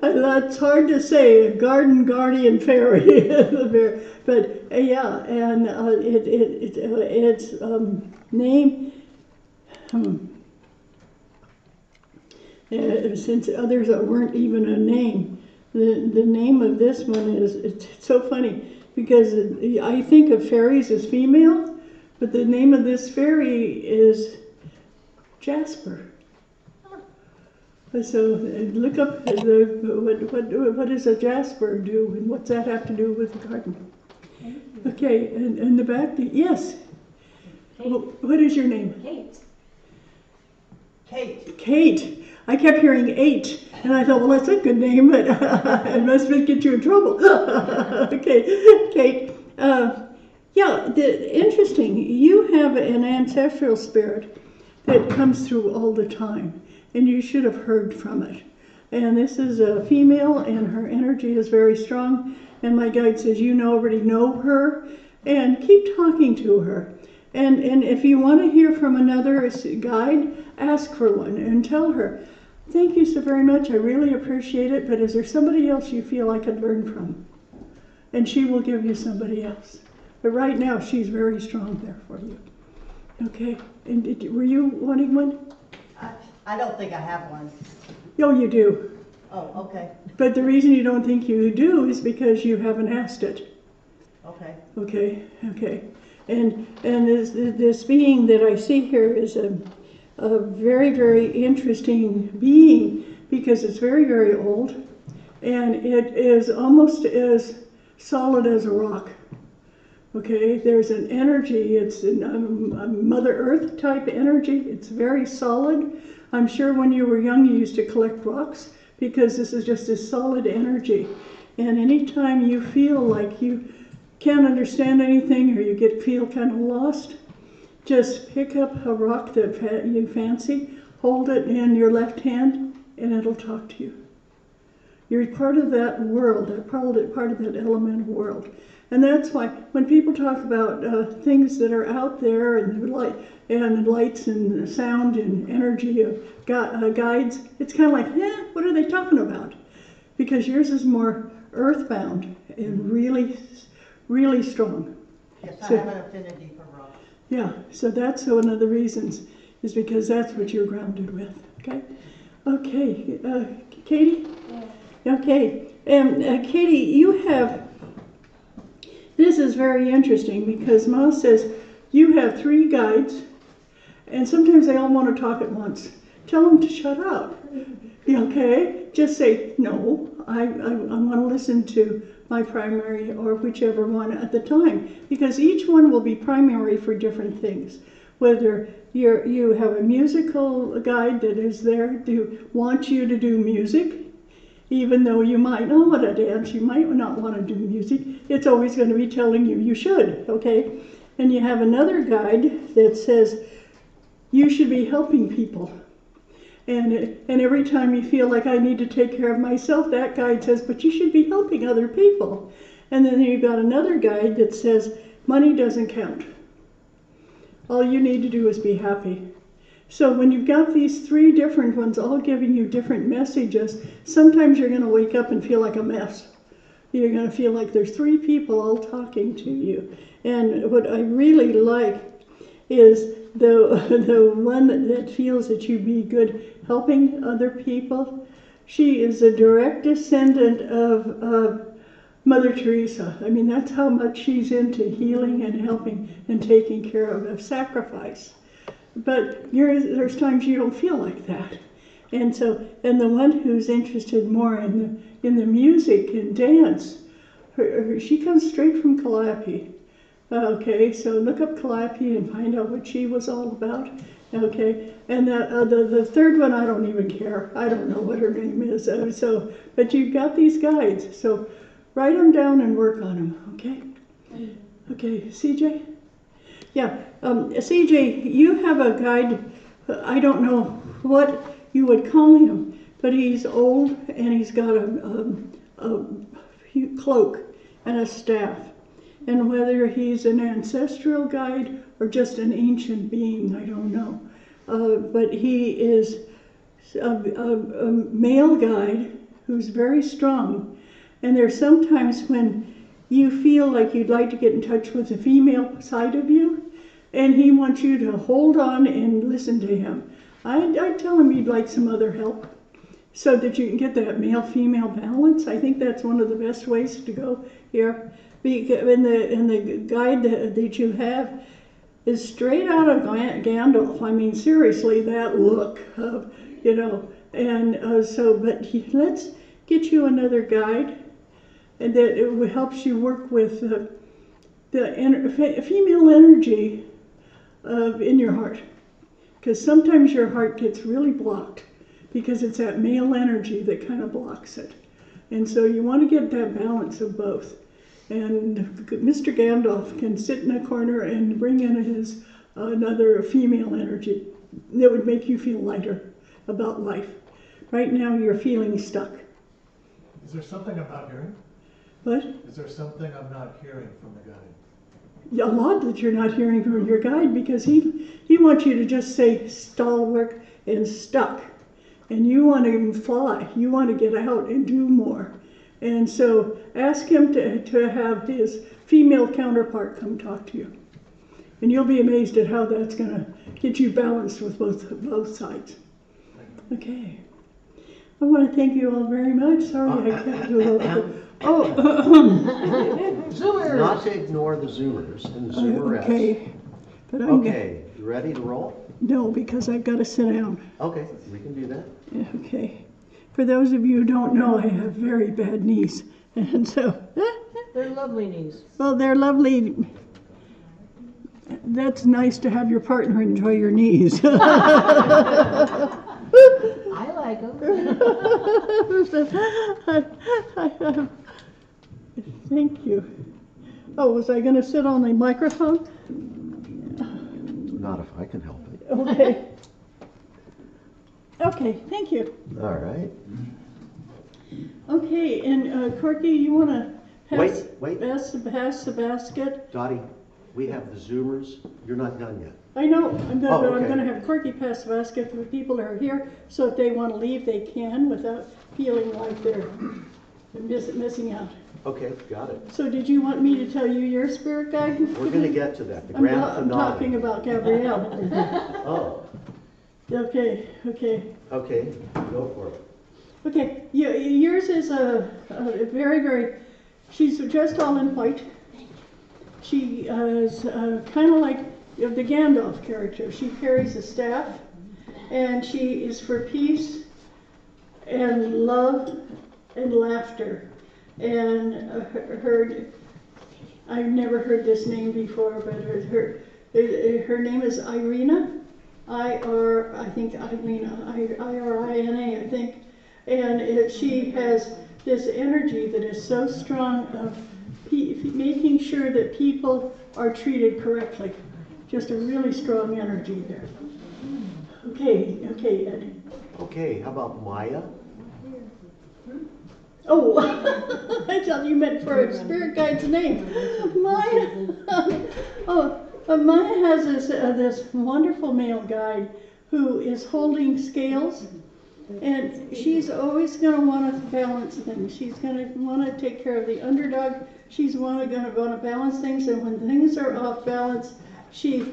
That's hard to say, a guardian fairy. But yeah, and its name, since others weren't even a name, the name of this one it's so funny. Because I think of fairies as female, but the name of this fairy is Jasper. So look up what does a Jasper do, and what's that have to do with the garden? Okay, and the back, yes. What is your name? Kate. Kate. Kate. I kept hearing 8, and I thought, well, that's a good name, but it must get you in trouble. Okay, Kate. Interesting. You have an ancestral spirit that comes through all the time, and you should have heard from it. And this is a female, and her energy is very strong, and my guide says you already know her, and keep talking to her. And if you want to hear from another guide, ask for one and tell her, thank you so very much, I really appreciate it, but is there somebody else you feel I could learn from? And she will give you somebody else. But right now, she's very strong there for you. Okay, and were you wanting one? I don't think I have one. Oh, you do. Oh, okay. But the reason you don't think you do is because you haven't asked it. Okay. Okay. And this being that I see here is a very, very interesting being because it's very, very old, and it is almost as solid as a rock. Okay, there's an energy, it's a Mother Earth type energy, it's very solid. I'm sure when you were young you used to collect rocks because this is just a solid energy. And anytime you feel like you can't understand anything or you feel kind of lost, Just pick up a rock that you fancy, hold it in your left hand, and it'll talk to you. You're part of that world, part of that elemental world. And that's why when people talk about things that are out there and lights and sound and energy of guides, it's kind of like, what are they talking about? Because yours is more earthbound and really, really strong. Yes, So, I have an affinity for rock. yeah, so that's one of the reasons, is because that's what you're grounded with, okay? Okay, Katie? Yeah. Okay, and Katie, you have, this is very interesting because Ma says you have 3 guides, and sometimes they all want to talk at once. Tell them to shut up, okay? Just say, no, I want to listen to my primary or whichever one at the time, because each one will be primary for different things. Whether you have a musical guide that is there to want you to do music, even though you might not want to dance, you might not want to do music, it's always going to be telling you you should, okay? And you have another guide that says you should be helping people. And every time you feel like I need to take care of myself, that guide says, but you should be helping other people. And then you've got another guide that says money doesn't count. All you need to do is be happy. So when you've got these 3 different ones all giving you different messages, sometimes you're going to wake up and feel like a mess. You're going to feel like there's 3 people all talking to you. And what I really like is the one that feels that you be good helping other people. She is a direct descendant of Mother Teresa. I mean, that's how much she's into healing and helping and taking care of sacrifice. But there's times you don't feel like that. And the one who's interested more in the music and dance, she comes straight from Calliope. Okay, so look up Calliope and find out what she was all about. Okay, and the third one, I don't even care. I don't know what her name is. But you've got these guides, so write them down and work on them. Okay. Okay, CJ. Yeah, CJ, you have a guide. I don't know what you would call him, but he's old and he's got a cloak and a staff. And whether he's an ancestral guide or just an ancient being, I don't know. But he is a male guide who's very strong. And there's sometimes when you feel like you'd like to get in touch with the female side of you, and he wants you to hold on and listen to him. I'd tell him you'd like some other help so that you can get that male-female balance. I think that's one of the best ways to go here. And the guide that you have is straight out of Gandalf. I mean, seriously, that look, you know. And let's get you another guide and that it helps you work with the female energy in your heart. Because sometimes your heart gets really blocked because it's that male energy that kind of blocks it. And so you want to get that balance of both. And Mr. Gandalf can sit in a corner and bring in his another female energy that would make you feel lighter about life. Right now you're feeling stuck. Is there something I'm not hearing? What? Is there something I'm not hearing from the guide? A lot that you're not hearing from your guide, because he wants you to just say stalwart and stuck. And you want to fly. You want to get out and do more. And so ask him to have his female counterpart come talk to you. And you'll be amazed at how that's going to get you balanced with both sides. Okay. I want to thank you all very much. Sorry I kept you over. Zoomers! Not to ignore the Zoomers and Zoomerettes. Okay. But okay, you ready to roll? No, because I've got to sit down. Okay, we can do that. Okay. For those of you who don't know, I have very bad knees. And so... They're lovely knees. Well, they're lovely. That's nice to have your partner enjoy your knees. I like them. Thank you. Oh, was I going to sit on the microphone? Not if I can help it. Okay. Okay, thank you. All right. Okay, and Corky, you want to pass, Wait. pass the basket? Dottie, we have the Zoomers. You're not done yet. I know, I'm okay. going to have Corky pass the basket for the people that are here, so if they want to leave, they can without feeling like they're missing out. Okay, got it. So did you want me to tell you your spirit guide? We're going to get to that. The grand I'm finale. talking about Gabrielle. Oh. Okay. Okay, go for it. Okay, yours is a very, very, she's dressed all in white. She is kind of like the Gandalf character. She carries a staff, and she is for peace and love and laughter. And I've never heard this name before, but her name is Irina. I think Irina, I-R-I-N-A, I think. And she has this energy that is so strong of making sure that people are treated correctly. Just a really strong energy there. Okay, Ed. Okay, how about Maya? Oh, I thought you meant for a spirit guide's name. Maya. Maya has this wonderful male guide who is holding scales, and she's always going to want to balance things. She's going to want to take care of the underdog. She's going to want to balance things, and when things are off balance, her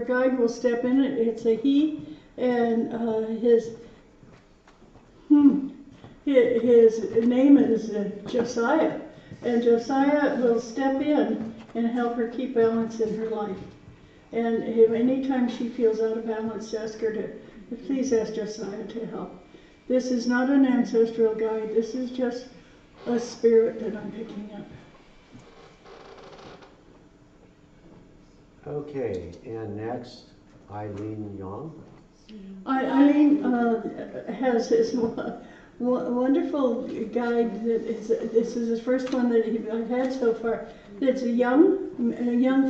guide will step in. It's a he, and his name is Josiah, and Josiah will step in and help her keep balance in her life. And if anytime she feels out of balance, ask her to please ask Josiah to help. This is not an ancestral guide. This is just a spirit that I'm picking up. Okay, and next, Eileen Young. Eileen has this wonderful guide this is the first one that I've had so far. It's a young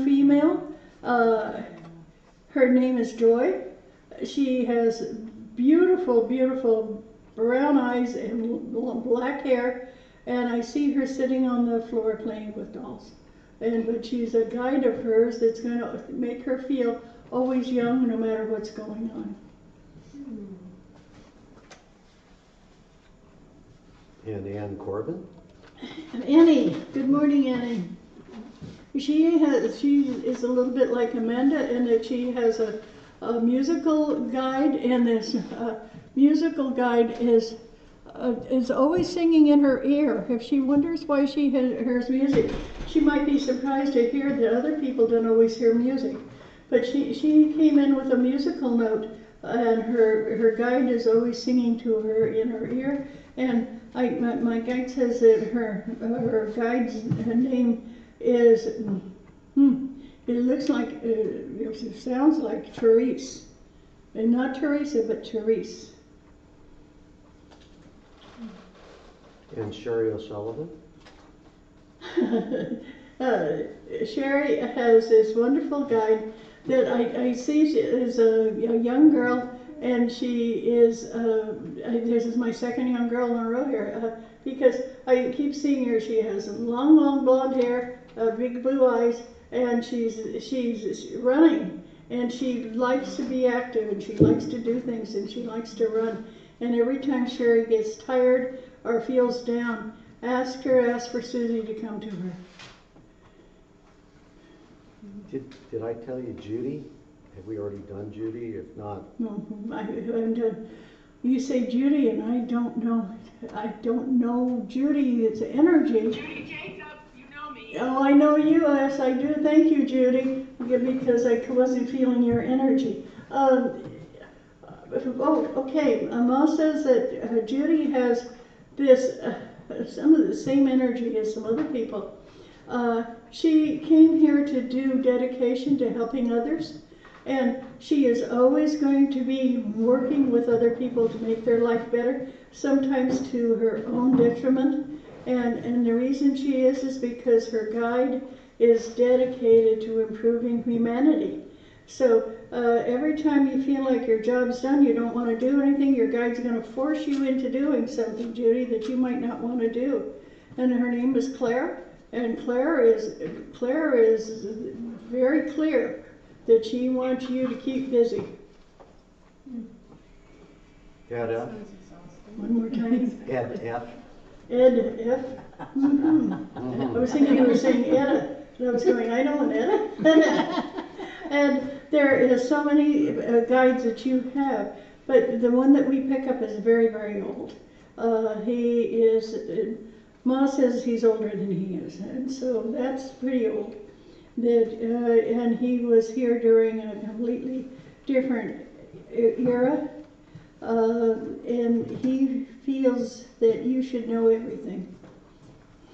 female. Her name is Joy. She has beautiful, beautiful brown eyes and black hair, and I see her sitting on the floor playing with dolls. But she's a guide of hers that's going to make her feel always young no matter what's going on. And Ann Corbin. Annie, good morning, Annie. She is a little bit like Amanda in that she has a musical guide, and this musical guide is always singing in her ear. If she wonders why she hears music, she might be surprised to hear that other people don't always hear music. But she came in with a musical note, and her guide is always singing to her in her ear. And my guide says that her guide's name is, it looks like, it sounds like Therese. And not Teresa, but Therese. And Sherry O'Sullivan. Sherry has this wonderful guide that I see she is a young girl, and she is, this is my second young girl in a row here, because I keep seeing her. She has long, long blonde hair, big blue eyes, and she's running, and she likes to be active, and she likes to do things, and she likes to run. And every time Sherry gets tired or feels down, ask for Susie to come to her. Did I tell you Judy? Have we already done Judy? If not, No, I haven't done. You say Judy, and I don't know. I don't know Judy. It's energy. Judy Jacobs, you know me. Oh, I know you. Yes, I do. Thank you, Judy, because I wasn't feeling your energy. Okay. Mal says that Judy has this some of the same energy as some other people. She came here to do dedication to helping others, and she is always going to be working with other people to make their life better, sometimes to her own detriment. And the reason she is because her guide is dedicated to improving humanity. So every time you feel like your job's done, you don't want to do anything, your guide's going to force you into doing something, Judy, that you might not want to do. And her name is Claire, and Claire is very clear that she wants you to keep busy. Ed F. One more time. Ed F. Ed F. I was thinking you were saying Edda, and I was going, I know an Edda. And there is so many guides that you have, but the one that we pick up is very, very old. He is, Ma says he's older than he is, and so that's pretty old. And he was here during a completely different era, and he feels that you should know everything.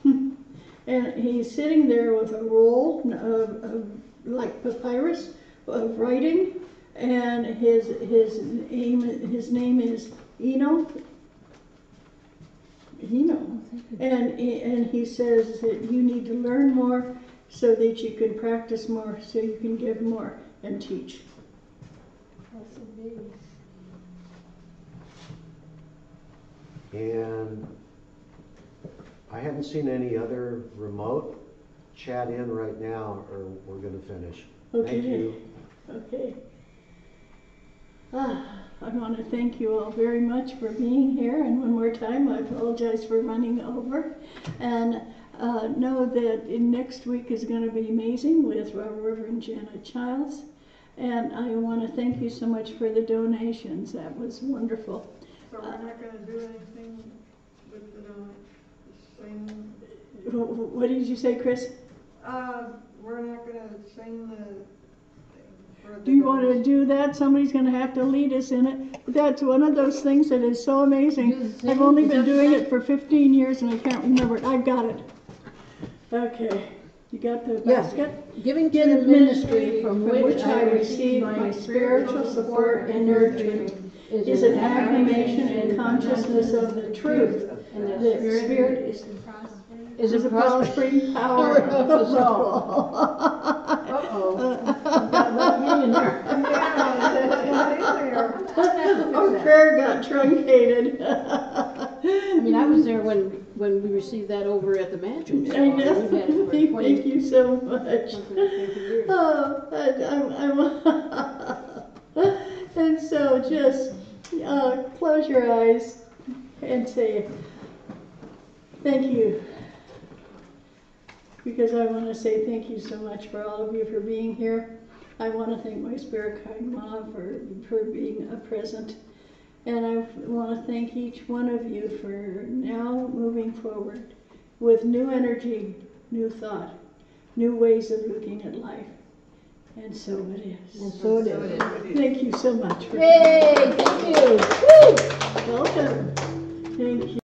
And he's sitting there with a roll of like papyrus of writing, and his name is Eno, and he says that you need to learn more so that you can practice more, so you can give more and teach. And I haven't seen any other remote. Chat in right now or we're going to finish. Okay. Thank you. Okay. I want to thank you all very much for being here, and one more time I apologize for running over, and know that next week is going to be amazing with Reverend Janet Childs, and I want to thank you so much for the donations. That was wonderful. So we're not going to do anything with the sing? What did you say, Chris? We're not going to sing the... Do you want to do that? Somebody's going to have to lead us in it. That's one of those things that is so amazing. I've only been doing it for 15 years and I can't remember it. I've got it. Okay. You got the basket? Giving to the ministry from which I receive my spiritual support and nurturing is an affirmation and consciousness of the truth, and the Spirit is a prospering power of the soul. Our prayer got truncated. I mean, I was there when we received that over at the mansion. So I know. Thank you so much. And so just close your eyes and say thank you. Because I want to say thank you so much for all of you for being here. I want to thank my spirit guide Ma for being present. And I want to thank each one of you for now moving forward with new energy, new thought, new ways of looking at life. And so it is. And so it is. Thank you so much. Yay! Thank you. Woo! Welcome. Thank you.